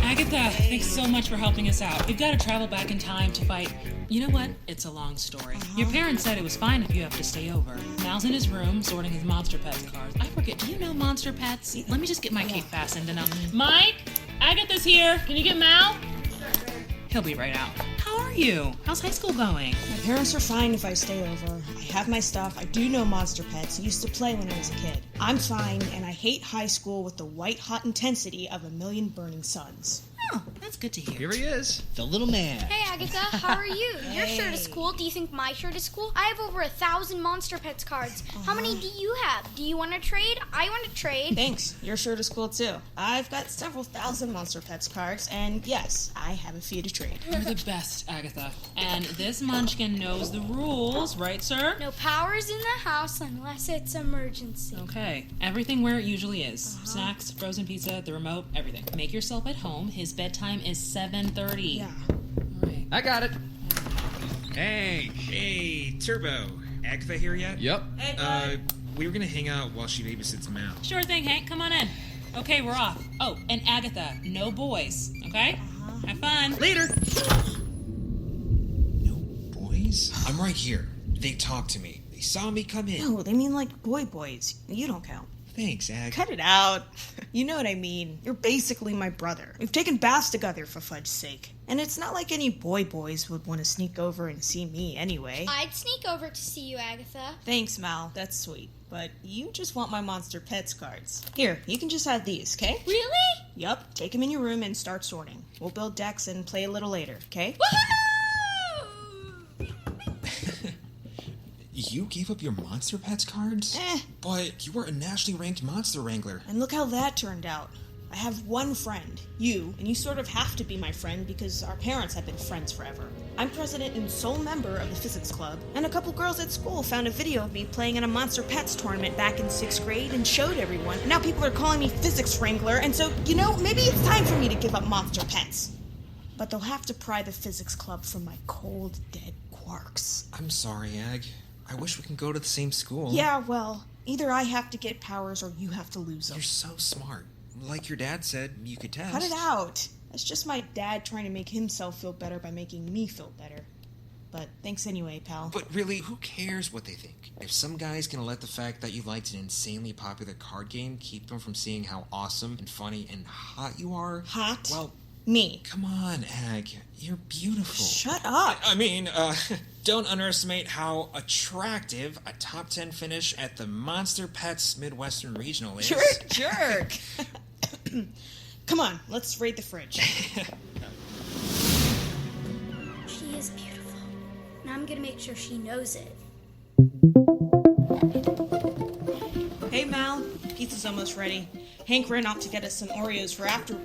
Agatha, thanks so much for helping us out. We've got to travel back in time to fight. You know what? It's a long story. Your parents said it was fine if you have to stay over. Mal's in his room sorting his Monster Pets cards. I forget, do you know Monster Pets? Let me just get my cape fastened and Mike? Agatha's here. Can you get Mal? He'll be right out. How are you? How's high school going? My parents are fine if I stay over. I have my stuff. I do know Monster Pets. I used to play when I was a kid. I'm fine, and I hate high school with the white-hot intensity of a million burning suns. Oh, that's good to hear. Here he is, the little man. Hey, Agatha, how are you? Your shirt is cool. Do you think my shirt is cool? I have over 1,000 Monster Pets cards. How many do you have? Do you want to trade? I want to trade. Thanks. Your shirt is cool, too. I've got several thousand Monster Pets cards, and yes, I have a few to trade. You're the best, Agatha. And this munchkin knows the rules, right, sir? No powers in the house unless it's emergency. Okay. Everything where it usually is. Snacks, frozen pizza, the remote, everything. Make yourself at home. His bedtime is 7:30. Yeah. All right. I got it. Hey, Turbo. Agatha here yet? Yep. Hey, bud. We were gonna hang out while she babysits Mal. Sure thing, Hank. Come on in. Okay, we're off. Oh, and Agatha, no boys, okay? Have fun. Later! No boys? I'm right here. They talked to me. They saw me come in. No, they mean like boys. You don't count. Thanks, Ag. Cut it out. You know what I mean. You're basically my brother. We've taken baths together, for fudge's sake. And it's not like any boys would want to sneak over and see me anyway. I'd sneak over to see you, Agatha. Thanks, Mal. That's sweet. But you just want my Monster Pets cards. Here, you can just have these, okay? Really? Yup. Take them in your room and start sorting. We'll build decks and play a little later, okay? Woohoo! You gave up your Monster Pets cards? But you were a nationally ranked monster wrangler. And look how that turned out. I have one friend, you, and you sort of have to be my friend because our parents have been friends forever. I'm president and sole member of the physics club, and a couple girls at school found a video of me playing in a Monster Pets tournament back in 6th grade and showed everyone. And now people are calling me physics wrangler, and so, you know, maybe it's time for me to give up Monster Pets. But they'll have to pry the physics club from my cold, dead quarks. I'm sorry, Ag. I wish we can go to the same school. Yeah, well, either I have to get powers or you have to lose them. You're so smart. Like your dad said, you could test. Cut it out. That's just my dad trying to make himself feel better by making me feel better. But thanks anyway, pal. But really, who cares what they think? If some guy's gonna let the fact that you liked an insanely popular card game keep them from seeing how awesome and funny and hot you are... Hot? Well... Me. Come on, Ag. You're beautiful. Shut up. I mean, don't underestimate how attractive a top 10 finish at the Monster Pets Midwestern Regional is. Jerk. Come on, let's raid the fridge. She is beautiful. And I'm gonna make sure she knows it. Hey, Mal. Pizza's almost ready. Hank ran off to get us some Oreos for after...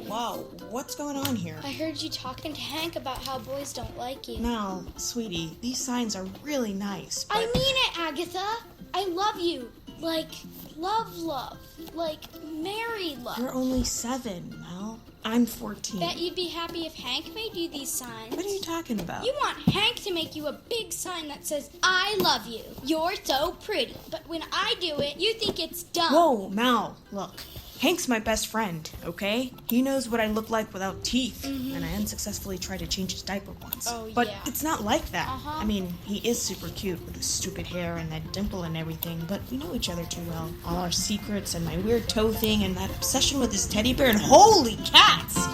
Wow, what's going on here? I heard you talking to Hank about how boys don't like you. Mal, sweetie, these signs are really nice, but... I mean it, Agatha. I love you. Like, love. Like, marry love. You're only 7, Mel. I'm 14. Bet you'd be happy if Hank made you these signs. What are you talking about? You want Hank to make you a big sign that says, I love you. You're so pretty. But when I do it, you think it's dumb. Whoa, Mal, look. Hank's my best friend, okay? He knows what I look like without teeth, and I unsuccessfully tried to change his diaper once. Oh, but yeah. it's not like that. I mean, he is super cute with his stupid hair and that dimple and everything, but we know each other too well. All our secrets and my weird toe thing and that obsession with his teddy bear and holy cats!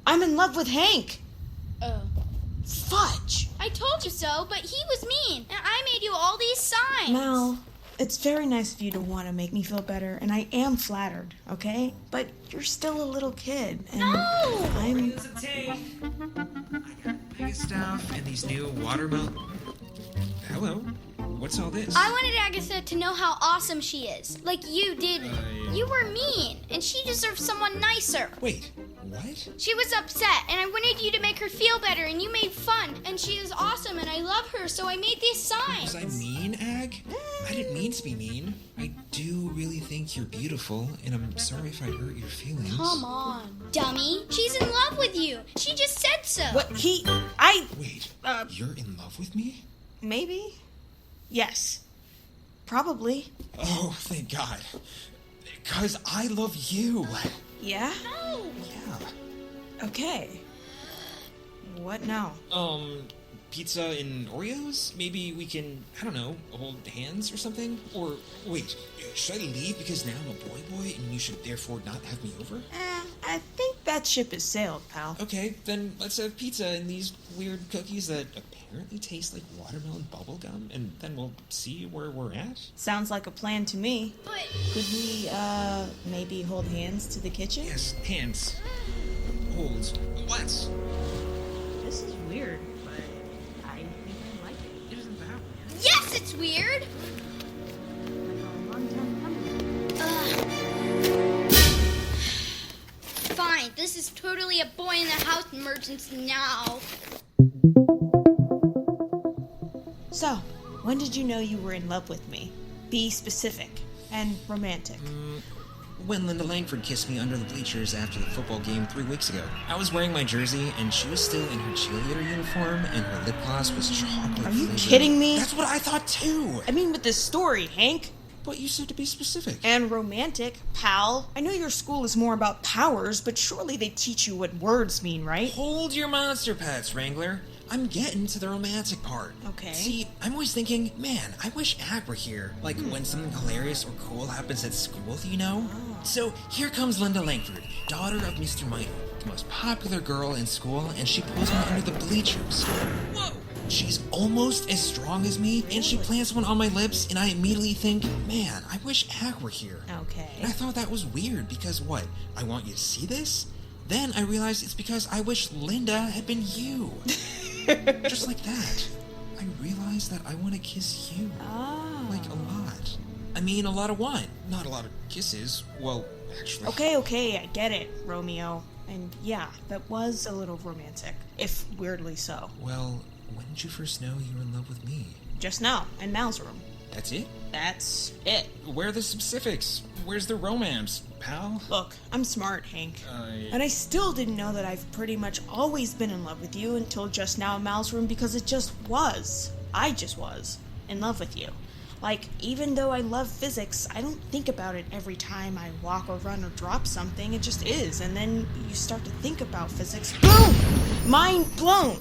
I'm in love with Hank! Oh. Fudge! I told you so, but he was mean, and I made you all these signs. Mal, it's very nice of you to want to make me feel better, and I am flattered, okay? But you're still a little kid, and I'm... Big stuff and these new watermelon. Hello. What's all this? I wanted Agatha to know how awesome she is. Like you did. You were mean, and she deserves someone nicer. Wait, what? She was upset, and I wanted you to make her feel better, and you made fun. And she is awesome, and I love her, so I made these signs. Was I mean, Ag? I didn't mean to be mean. I do really think you're beautiful, and I'm sorry if I hurt your feelings. Come on, dummy. She's in love with you. She just said so. What? Wait, you're in love with me? Maybe? Yes. Probably. Oh, thank God. Because I love you. Yeah? No. Yeah. Okay. What now? Pizza and Oreos? Maybe we can, I don't know, hold hands or something? Or, wait, should I leave because now I'm a boy and you should therefore not have me over? I think that ship has sailed, pal. Okay, then let's have pizza and these weird cookies that apparently taste like watermelon bubblegum, and then we'll see where we're at. Sounds like a plan to me. But... Could we, maybe hold hands to the kitchen? Yes, hands. Hold. Let's. This is weird, but I think I like it. Isn't that weird? Yes, it's weird. Fine, this is totally a boy in the house emergency now. So, when did you know you were in love with me? Be specific and romantic. When Linda Langford kissed me under the bleachers after the football game 3 weeks ago. I was wearing my jersey, and she was still in her cheerleader uniform, and her lip gloss was chocolate. Are you flavored. kidding me? That's what I thought too! I mean, with this story, Hank. But you said to be specific. And romantic, pal. I know your school is more about powers, but surely they teach you what words mean, right? Hold your monster pets, Wrangler. I'm getting to the romantic part. Okay. See, I'm always thinking, man, I wish Ag were here. Like when something hilarious or cool happens at school, you know? So here comes Linda Langford, daughter of Mr. Michael, the most popular girl in school, and she pulls me under the bleachers. Whoa! She's almost as strong as me, and she plants one on my lips, and I immediately think, man, I wish Ag were here. Okay. And I thought that was weird, because what? I want you to see this? Then I realized it's because I wish Linda had been you. Just like that. I realized that I want to kiss you. Oh. Like a lot. I mean, a lot of what? Not a lot of kisses. Well, actually. Okay, I get it, Romeo. And yeah, that was a little romantic, if weirdly so. Well, when did you first know you were in love with me? Just now, in Mal's room. That's it? That's it. Where are the specifics? Where's the romance, pal? Look, I'm smart, Hank. And I still didn't know that I've pretty much always been in love with you until just now in Mal's room because it just was. I just was in love with you. Like, even though I love physics, I don't think about it every time I walk or run or drop something. It just is. And then you start to think about physics. Boom! Mind blown!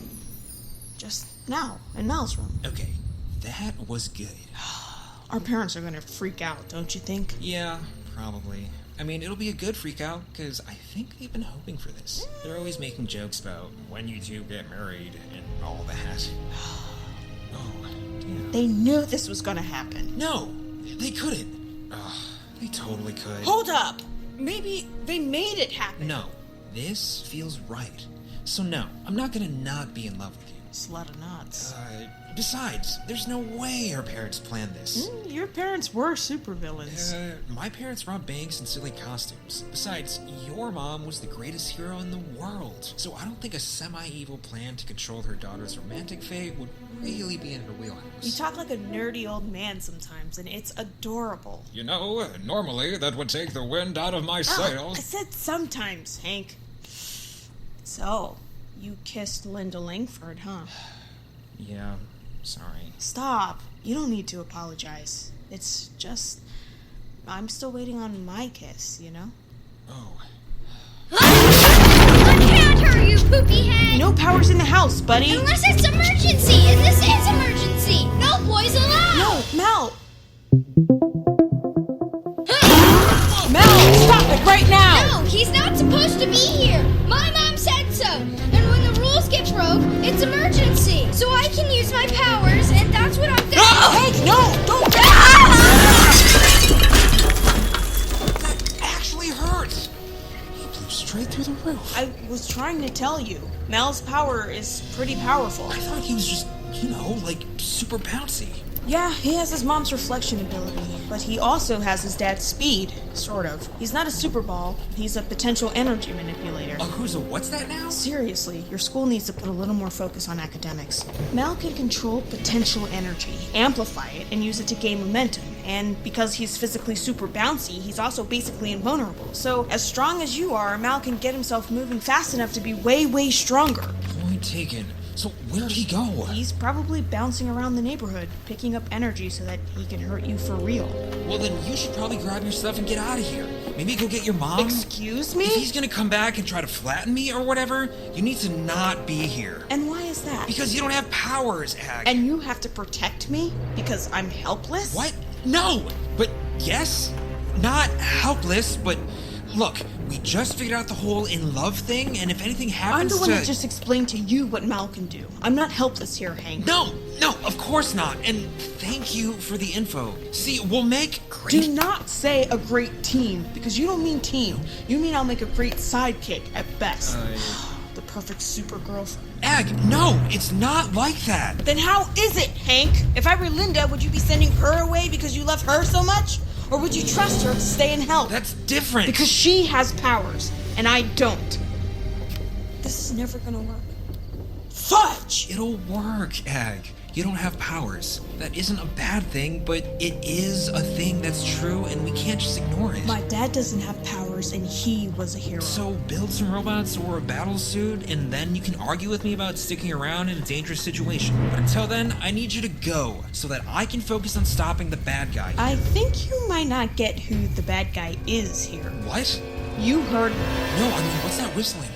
Just now, in Mal's room. Okay, that was good. Our parents are gonna freak out, don't you think? Yeah, probably. I mean, it'll be a good freak out, because I think they've been hoping for this. They're always making jokes about when you two get married and all that. Oh, damn. They knew this was gonna happen. No, they couldn't. They totally could. Hold up! Maybe they made it happen. No, this feels right. So no, I'm not gonna not be in love with you. It's a lot of knots. Besides, there's no way her parents planned this. Your parents were supervillains. My parents robbed banks in silly costumes. Besides, your mom was the greatest hero in the world. So I don't think a semi-evil plan to control her daughter's romantic fate would really be in her wheelhouse. You talk like a nerdy old man sometimes, and it's adorable. You know, normally that would take the wind out of my sails. I said sometimes, Hank. So, you kissed Linda Langford, huh? Yeah, sorry. Stop. You don't need to apologize. It's just... I'm still waiting on my kiss, you know? Oh. Unhand her, you poopy head! No powers in the house, buddy! Unless it's emergency, and this is emergency! No boys allowed! No, Mel! Mel, stop it right now! No, he's not supposed to be here! My mom said so! And when the rules get broke, it's emergency! So I can use my powers, and that's what I'm gonna do! Hank, no! Don't! That actually hurts! He blew straight through the roof. I was trying to tell you. Mel's power is pretty powerful. I thought he was just, like, super bouncy. Yeah, he has his mom's reflection ability, but he also has his dad's speed, sort of. He's not a super ball, he's a potential energy manipulator. Who's a what's that now? Seriously, your school needs to put a little more focus on academics. Mel can control potential energy, amplify it, and use it to gain momentum. And because he's physically super bouncy, he's also basically invulnerable. So, as strong as you are, Mal can get himself moving fast enough to be way, way stronger. Point taken. So where'd he go? He's probably bouncing around the neighborhood, picking up energy so that he can hurt you for real. Well, then you should probably grab your stuff and get out of here. Maybe go get your mom. Excuse me? If he's gonna come back and try to flatten me or whatever, you need to not be here. And why is that? Because you don't have powers, Ag. And you have to protect me? Because I'm helpless? What? No! But yes, not helpless, but look, we just figured out the whole in love thing, and if anything happens I'm the one that just explained to you what Mal can do. I'm not helpless here, Hank. No, of course not. And thank you for the info. See, we'll make great... Do not say a great team, because you don't mean team. You mean I'll make a great sidekick at best. The perfect super girlfriend. Ag, no, it's not like that. Then how is it, Hank? If I were Linda, would you be sending her away because you love her so much? Or would you trust her to stay and help? That's different. Because she has powers, and I don't. This is never gonna work. Fudge! It'll work, Ag. You don't have powers. That isn't a bad thing, but it is a thing that's true, and we can't just ignore it. My dad doesn't have powers, and he was a hero. So build some robots or a battle suit, and then you can argue with me about sticking around in a dangerous situation. But until then, I need you to go, so that I can focus on stopping the bad guy. I think you might not get who the bad guy is here. What? You heard me. No, I mean, what's that whistling?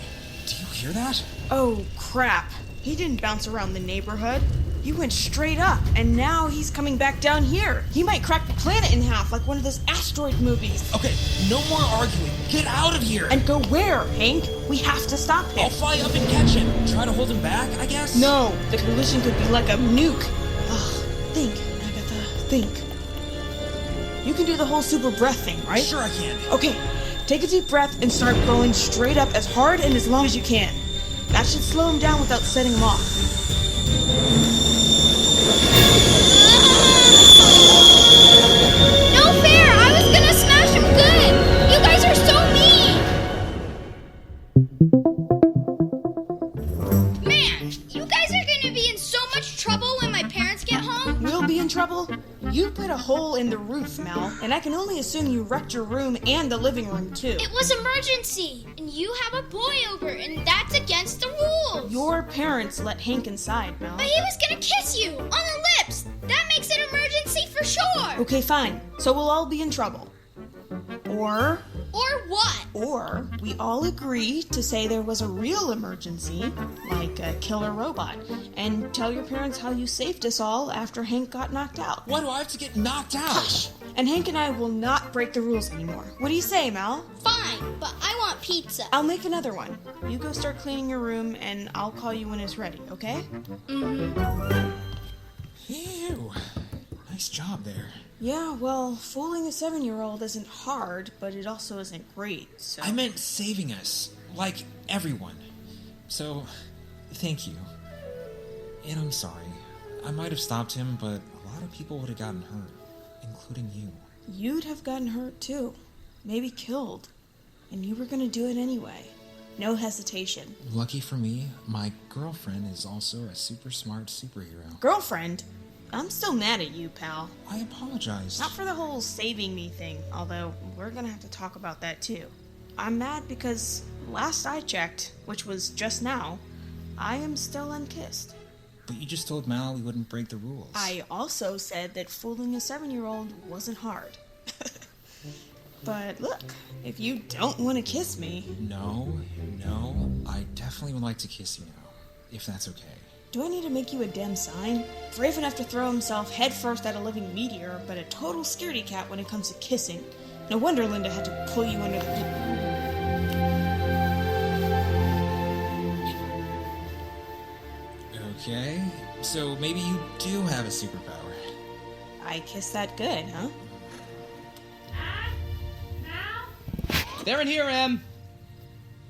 Do you hear that? Oh, crap. He didn't bounce around the neighborhood. He went straight up, and now he's coming back down here. He might crack the planet in half like one of those asteroid movies. Okay, no more arguing. Get out of here! And go where, Hank? We have to stop him. I'll fly up and catch him. Try to hold him back, I guess? No, the collision could be like a nuke. Think, Agatha, think. You can do the whole super breath thing, right? Sure I can. Okay, take a deep breath and start going straight up as hard and as long as you can. That should slow him down without setting him off. No fair! I was gonna smash him good! You guys are so mean! Man, you guys are gonna be in so much trouble when my parents get home. We'll be in trouble? You put a hole in the roof, Mal, and I can only assume you wrecked your room and the living room, too. It was emergency, and you have a boy over, and that's against the rules. Your parents let Hank inside, Mal. But he was gonna kiss you on the lips. That makes it emergency for sure. Okay, fine. So we'll all be in trouble. Or what? Or we all agree to say there was a real emergency, like a killer robot, and tell your parents how you saved us all after Hank got knocked out. Why do I have to get knocked out? Hush! And Hank and I will not break the rules anymore. What do you say, Mal? Fine, but I want pizza. I'll make another one. You go start cleaning your room, and I'll call you when it's ready, okay? Mm-hmm. Ew. Nice job there. Yeah, well, fooling a 7-year-old isn't hard, but it also isn't great, so... I meant saving us. Like, everyone. So, thank you. And I'm sorry. I might have stopped him, but a lot of people would have gotten hurt, including you. You'd have gotten hurt too. Maybe killed. And you were gonna do it anyway. No hesitation. Lucky for me, my girlfriend is also a super smart superhero. Girlfriend? I'm still mad at you, pal. I apologize. Not for the whole saving me thing, although we're gonna have to talk about that too. I'm mad because last I checked, which was just now, I am still unkissed. But you just told Mal we wouldn't break the rules. I also said that fooling a 7-year-old wasn't hard. But look, if you don't want to kiss me... No, I definitely would like to kiss you now, if that's okay. Do I need to make you a damn sign? Brave enough to throw himself headfirst at a living meteor, but a total scaredy cat when it comes to kissing. No wonder Linda had to pull you under the... Okay, so maybe you do have a superpower. I kiss that good, huh? They're in here, Em!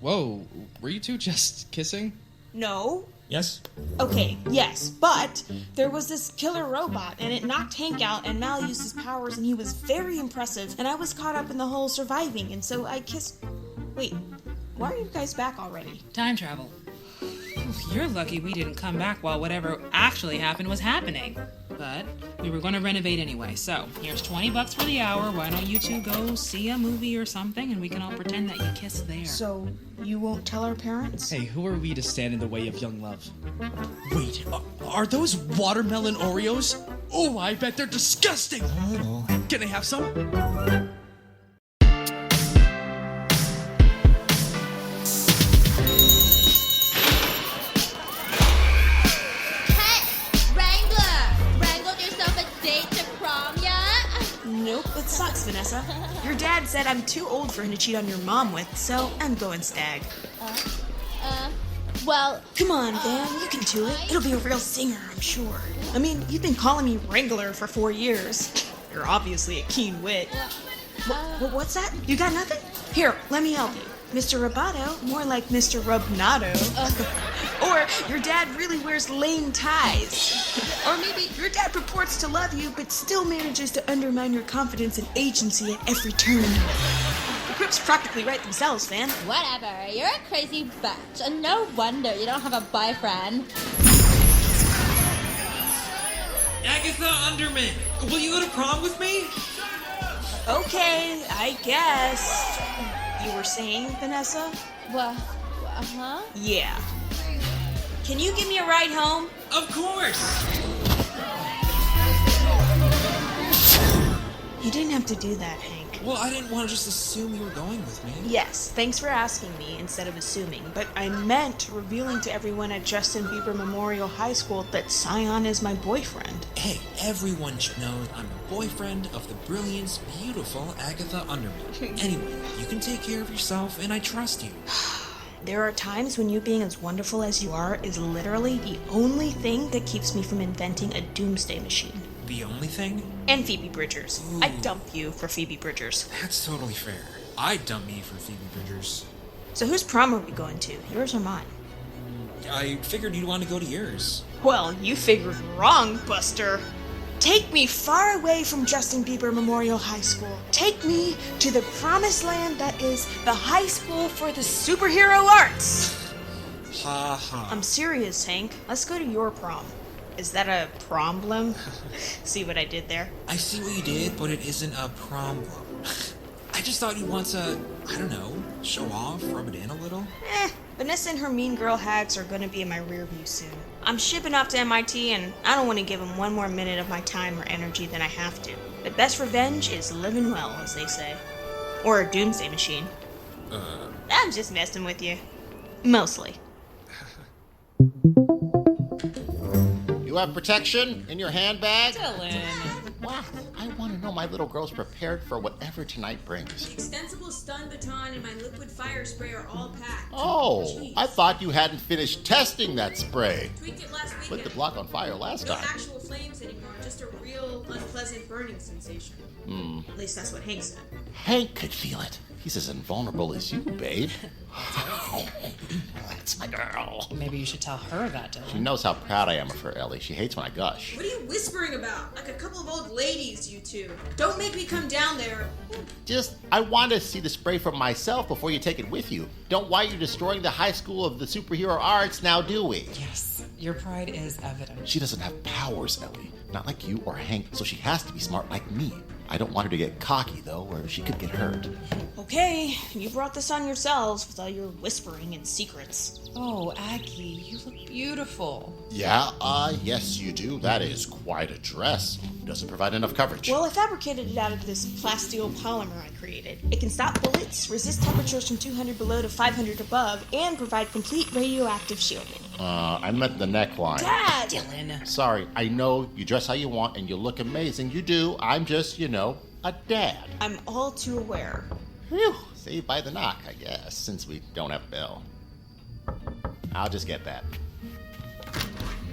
Whoa, were you two just kissing? No. Yes? Okay, yes, but there was this killer robot, and it knocked Hank out, and Mal used his powers, and he was very impressive, and I was caught up in the whole surviving, and so I kissed... Wait, why are you guys back already? Time travel. You're lucky we didn't come back while whatever actually happened was happening. But we were going to renovate anyway, so here's $20 for the hour. Why don't you two go see a movie or something, and we can all pretend that you kissed there. So, you won't tell our parents? Hey, who are we to stand in the way of young love? Wait, are those watermelon Oreos? Oh, I bet they're disgusting! Can I have some? It sucks, Vanessa. Your dad said I'm too old for him to cheat on your mom with, so I'm going stag. Well... Come on, Van, you can do it. It'll be a real singer, I'm sure. I mean, you've been calling me Wrangler for 4 years. You're obviously a keen wit. What's that? You got nothing? Here, let me help you. Mr. Roboto, more like Mr. Rubnato. Or your dad really wears lame ties. Or maybe your dad purports to love you, but still manages to undermine your confidence and agency at every turn. The quips practically write themselves, Van. Whatever, you're a crazy bitch, and no wonder you don't have a boyfriend. Agatha Underman, will you go to prom with me? Okay, I guess. You were saying, Vanessa? Uh-huh. Yeah. Can you give me a ride home? Of course! You didn't have to do that, Hank. Well, I didn't want to just assume you were going with me. Yes, thanks for asking me instead of assuming, but I meant revealing to everyone at Justin Bieber Memorial High School that Scion is my boyfriend. Hey, everyone should know I'm the boyfriend of the brilliant, beautiful Agatha Underman. Anyway, you can take care of yourself, and I trust you. There are times when you being as wonderful as you are is literally the only thing that keeps me from inventing a doomsday machine. The only thing? And Phoebe Bridgers. Ooh. I'd dump you for Phoebe Bridgers. That's totally fair. I'd dump me for Phoebe Bridgers. So whose prom are we going to? Yours or mine? I figured you'd want to go to yours. Well, you figured wrong, Buster. Take me far away from Justin Bieber Memorial High School. Take me to the promised land that is the high school for the superhero arts. Ha ha. I'm serious, Hank. Let's go to your prom. Is that a problem? See what I did there? I see what you did, but it isn't a problem. I just thought you'd want to, I don't know, show off, rub it in a little. Vanessa and her mean girl hags are gonna be in my rear view soon. I'm shipping off to MIT, and I don't want to give them one more minute of my time or energy than I have to. The best revenge is living well, as they say. Or a doomsday machine. I'm just messing with you. Mostly. You have protection in your handbag? Dylan. Wow, I want to know my little girl's prepared for whatever tonight brings. The extensible stun baton and my liquid fire spray are all packed. Oh, Jeez. I thought you hadn't finished testing that spray. Tweaked it last weekend. Lit the block on fire last No time. actual flames anymore, just a real unpleasant burning sensation. At least that's what Hank said. Hank could feel it. He's as invulnerable as you, babe. That's my girl. Maybe you should tell her that, Dylan. She knows how proud I am of her, Ellie. She hates when I gush. What are you whispering about? Like a couple of old ladies, you two. Don't make me come down there. I want to see the spray for myself before you take it with you. Don't why you're destroying the high school of the superhero arts now, do we? Yes, your pride is evident. She doesn't have powers, Ellie. Not like you or Hank, so she has to be smart like me. I don't want her to get cocky, though, or she could get hurt. Okay, you brought this on yourselves with all your whispering and secrets. Oh, Aggie, you look beautiful. Yeah, yes you do. That is quite a dress. Doesn't provide enough coverage. Well, I fabricated it out of this plasteel polymer I created. It can stop bullets, resist temperatures from 200 below to 500 above, and provide complete radioactive shielding. I meant the neckline. Dad! Dylan. Sorry, I know you dress how you want and you look amazing. You do. I'm just, a dad. I'm all too aware. Whew. Saved by the knock, I guess, since we don't have a bell. I'll just get that.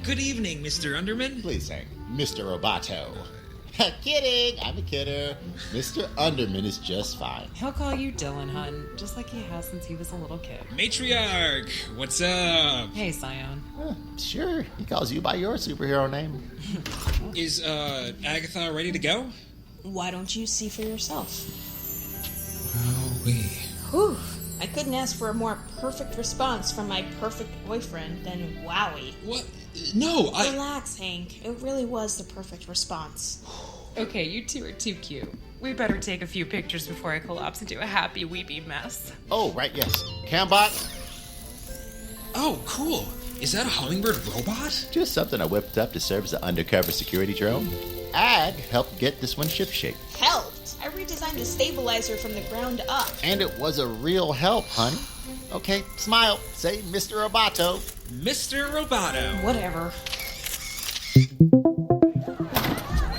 Good evening, Mr. Underman. Please say, Mr. Roboto. Kidding, I'm a kidder. Mr. Underman is just fine. He'll call you Dylan, hun, just like he has since he was a little kid. Matriarch, what's up? Hey, Scion. Sure, he calls you by your superhero name. Is, Agatha ready to go? Why don't you see for yourself? Whew. I couldn't ask for a more perfect response from my perfect boyfriend than wowie. What? No, Relax, Hank. It really was the perfect response. Okay, you two are too cute. We better take a few pictures before I collapse into a happy Wibby mess. Oh, right, yes. Cambot? Oh, cool. Is that a hummingbird robot? Just something I whipped up to serve as an undercover security drone. Ag helped get this one shipshape. Helped? I redesigned the stabilizer from the ground up. And it was a real help, honey. Okay, smile. Say Mr. Roboto. Mr. Roboto. Whatever.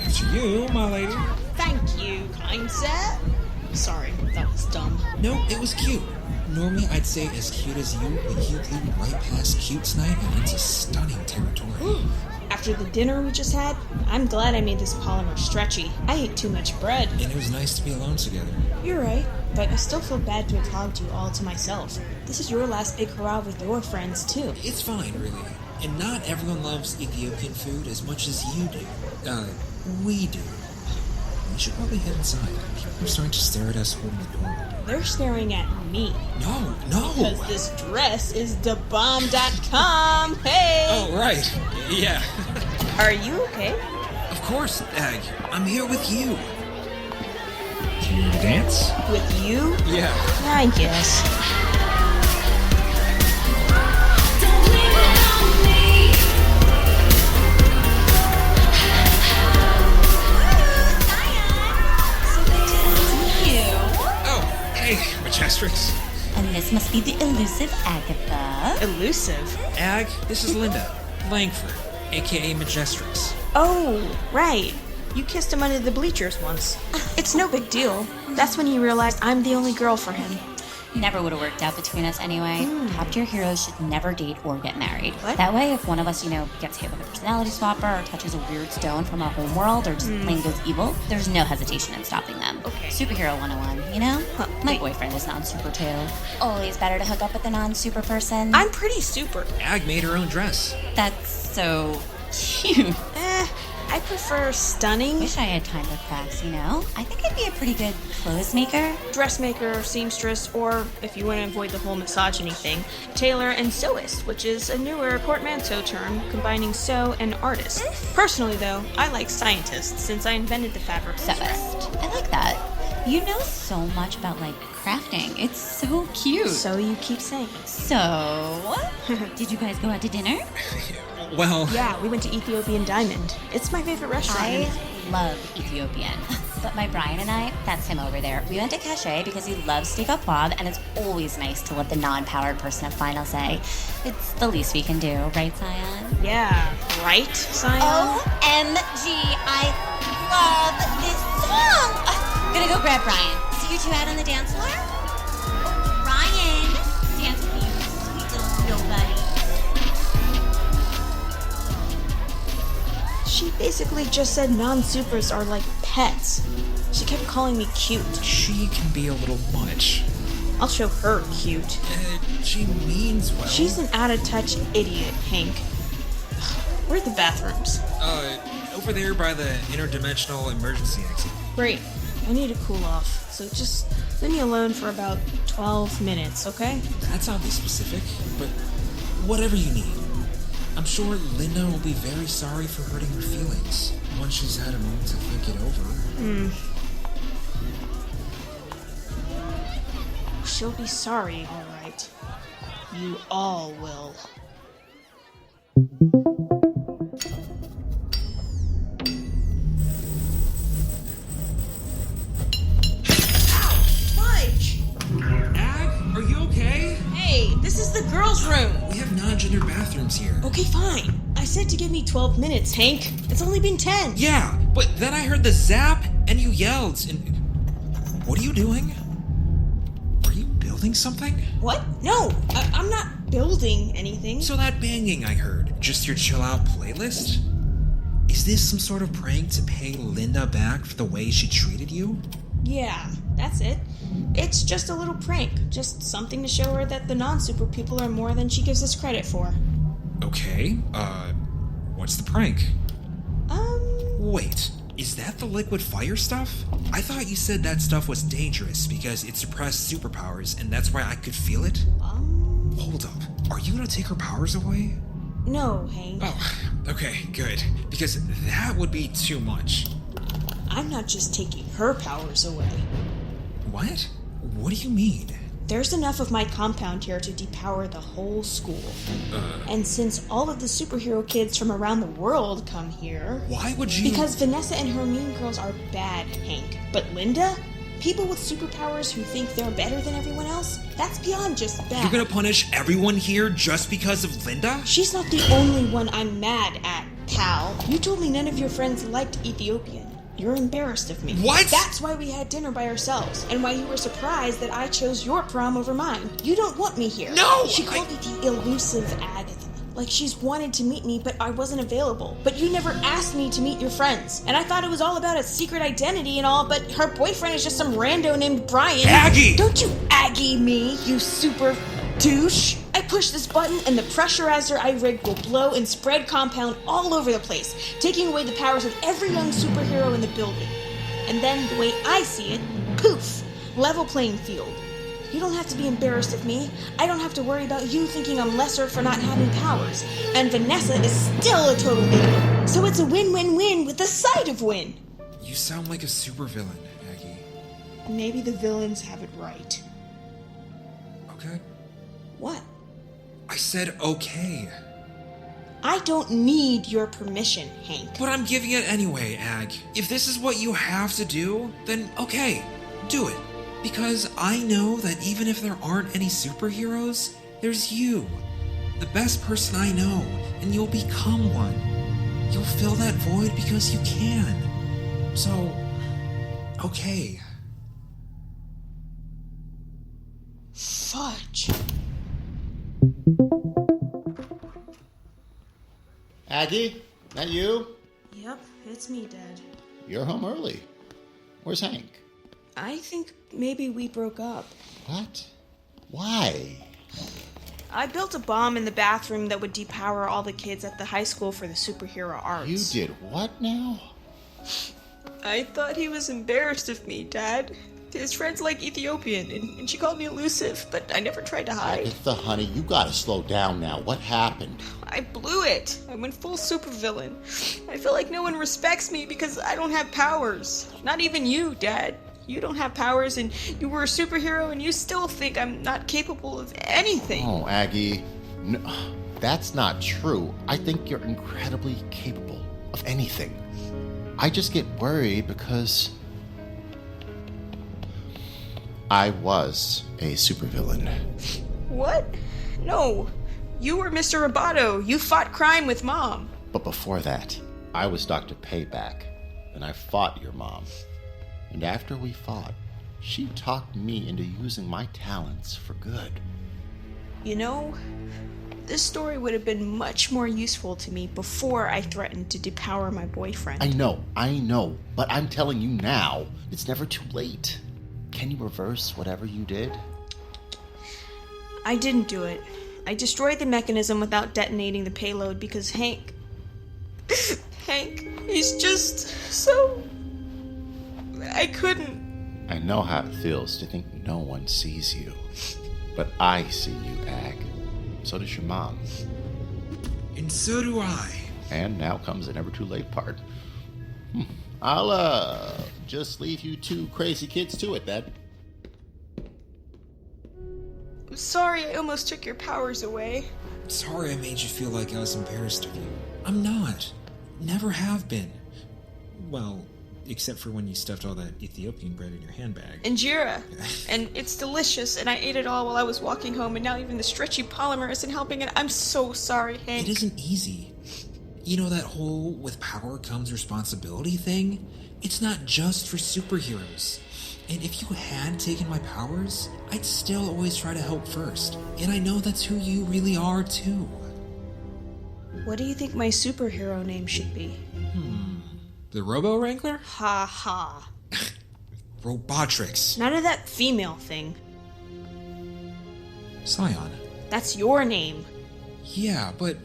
It's you, my lady. Thank you, kind sir. Sorry, that was dumb. No, it was cute. Normally I'd say as cute as you, but you blew right past cute tonight and into stunning territory. After the dinner we just had, I'm glad I made this polymer stretchy. I ate too much bread. And it was nice to be alone together. You're right, but I still feel bad to have hogged you all to myself. This is your last big hurrah with your friends, too. It's fine, really. And not everyone loves Ethiopian food as much as you do. We do. We should probably head inside. People are starting to stare at us holding the door. They're staring at me. No. Because this dress is thebomb.com. Hey! Oh, right. Yeah. Are you okay? Of course, Ag. I'm here with you. Can you dance? With you? Yeah. I guess. Hey, Majestrix. And this must be the elusive Agatha. Elusive? Ag, this is Linda Langford, aka Majestrix. Oh, right. You kissed him under the bleachers once. It's no big deal. That's when he realized I'm the only girl for him. Never would have worked out between us anyway. Top-tier heroes should never date or get married. What? That way, if one of us, gets hit with a personality swapper or touches a weird stone from our home world or just plain goes evil, there's no hesitation in stopping them. Okay. Superhero 101, My boyfriend is non-super too. Always better to hook up with a non-super person. I'm pretty super. Ag made her own dress. That's so cute. I prefer stunning. Wish I had time for crafts, I think I'd be a pretty good clothes maker. Dressmaker, seamstress, or, if you want to avoid the whole misogyny thing, tailor and sewist, which is a newer portmanteau term combining sew and artist. Personally, though, I like scientist, since I invented the fabric. Sewist. I like that. You know so much about, crafting. It's so cute. So you keep saying. So, did you guys go out to dinner? Well... Yeah, we went to Ethiopian Diamond. It's my favorite restaurant. I love Ethiopian. But my Brian and I, that's him over there. We went to Cachet because he loves steak au poivre, and it's always nice to let the non-powered person at final say. It's the least we can do, right, Scion? Yeah, right, Scion? OMG, I love this song! Gonna go grab Brian. See you two out on the dance floor? Brian, dance with me, you sweet little nobody. She basically just said non-supers are like pets. She kept calling me cute. She can be a little much. I'll show her cute. She means well. She's an out-of-touch idiot, Hank. Where are the bathrooms? Over there by the interdimensional emergency exit. Great. I need to cool off, so just leave me alone for about 12 minutes, okay? That's oddly specific, but whatever you need. I'm sure Linda will be very sorry for hurting her feelings once she's had a moment to think it over. She'll be sorry, all right. You all will. Are you okay? Hey, this is the girls' room. We have non-gender bathrooms here. Okay, fine. I said to give me 12 minutes, Hank. It's only been 10. Yeah, but then I heard the zap and you yelled and... What are you doing? Are you building something? What? No, I'm not building anything. So that banging I heard, just your chill out playlist? Is this some sort of prank to pay Linda back for the way she treated you? Yeah, that's it. It's just a little prank. Just something to show her that the non-super people are more than she gives us credit for. Okay, what's the prank? Wait, is that the liquid fire stuff? I thought you said that stuff was dangerous because it suppressed superpowers and that's why I could feel it? Hold up, are you gonna take her powers away? No, Hank. Oh, okay, good. Because that would be too much. I'm not just taking her powers away. What? What do you mean? There's enough of my compound here to depower the whole school. And since all of the superhero kids from around the world come here... Why would you... Because Vanessa and her mean girls are bad, Hank. But Linda? People with superpowers who think they're better than everyone else? That's beyond just bad. You're gonna punish everyone here just because of Linda? She's not the only one I'm mad at, pal. You told me none of your friends liked Ethiopian. You're embarrassed of me. What? That's why we had dinner by ourselves, and why you were surprised that I chose your prom over mine. You don't want me here. No! She called me the elusive Agatha. Like she's wanted to meet me, but I wasn't available. But you never asked me to meet your friends. And I thought it was all about a secret identity and all, but her boyfriend is just some rando named Brian. Aggie! Don't you Aggie me, you super douche. I push this button and the pressurizer I rigged will blow and spread compound all over the place, taking away the powers of every young superhero in the building. And then, the way I see it, poof, level playing field. You don't have to be embarrassed of me. I don't have to worry about you thinking I'm lesser for not having powers. And Vanessa is still a total idiot. So it's a win-win-win with a side of win. You sound like a supervillain, Aggie. Maybe the villains have it right. Okay. What? I said okay. I don't need your permission, Hank. But I'm giving it anyway, Ag. If this is what you have to do, then okay, do it. Because I know that even if there aren't any superheroes, there's you. The best person I know, and you'll become one. You'll fill that void because you can. So, okay. Fudge. Aggie, that you? Yep, it's me, Dad. You're home early. Where's Hank? I think maybe we broke up. What? Why? I built a bomb in the bathroom that would depower all the kids at the high school for the superhero arts. You did what now? I thought he was embarrassed of me, Dad. His friends like Ethiopian, and she called me elusive, but I never tried to hide. Agatha, honey, you gotta slow down now. What happened? I blew it. I went full supervillain. I feel like no one respects me because I don't have powers. Not even you, Dad. You don't have powers, and you were a superhero, and you still think I'm not capable of anything. Oh, Aggie. No, that's not true. I think you're incredibly capable of anything. I just get worried because I was a supervillain. What? No. You were Mr. Roboto. You fought crime with Mom. But before that, I was Dr. Payback, and I fought your mom. And after we fought, she talked me into using my talents for good. You know, This story would have been much more useful to me before I threatened to depower my boyfriend. I know, but I'm telling you now, it's never too late. Can you reverse whatever you did? I didn't do it. I destroyed the mechanism without detonating the payload because Hank, he's just so... I couldn't. I know how it feels to think no one sees you. But I see you, Ag. So does your mom. And so do I. And now comes the never too late part. I'll, just leave you two crazy kids to it, then. I'm sorry I almost took your powers away. Sorry I made you feel like I was embarrassed of you. I'm not. Never have been. Well, except for when you stuffed all that Ethiopian bread in your handbag. Angier. And it's delicious, and I ate it all while I was walking home, and now even the stretchy polymer isn't helping it. I'm so sorry, Hank. It isn't easy. You know that whole with power comes responsibility thing? It's not just for superheroes. And if you had taken my powers, I'd still always try to help first. And I know that's who you really are, too. What do you think my superhero name should be? The Robo Wrangler? Ha ha. Robotrix. None of that female thing. Scion. That's your name. Yeah, but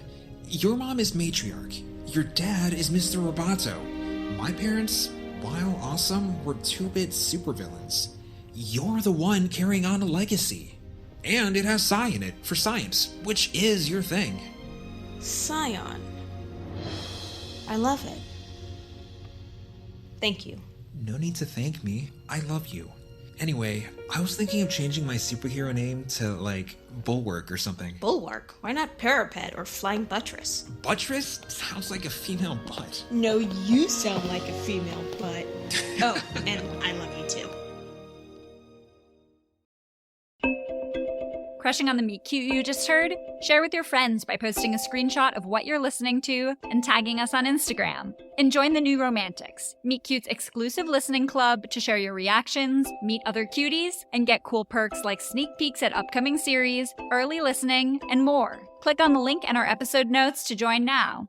your mom is matriarch. Your dad is Mr. Roboto. My parents, while awesome, were 2-bit supervillains. You're the one carrying on a legacy. And it has Psi in it for science, which is your thing. Scion. I love it. Thank you. No need to thank me. I love you. Anyway, I was thinking of changing my superhero name to, like, Bulwark or something. Bulwark? Why not Parapet or Flying Buttress? Buttress? Sounds like a female butt. No, you sound like a female butt. Oh, and I love you too. Crushing on the meet cute you just heard? Share with your friends by posting a screenshot of what you're listening to and tagging us on Instagram. And join the New Romantics, Meet Cute's exclusive listening club to share your reactions, meet other cuties, and get cool perks like sneak peeks at upcoming series, early listening, and more. Click on the link in our episode notes to join now.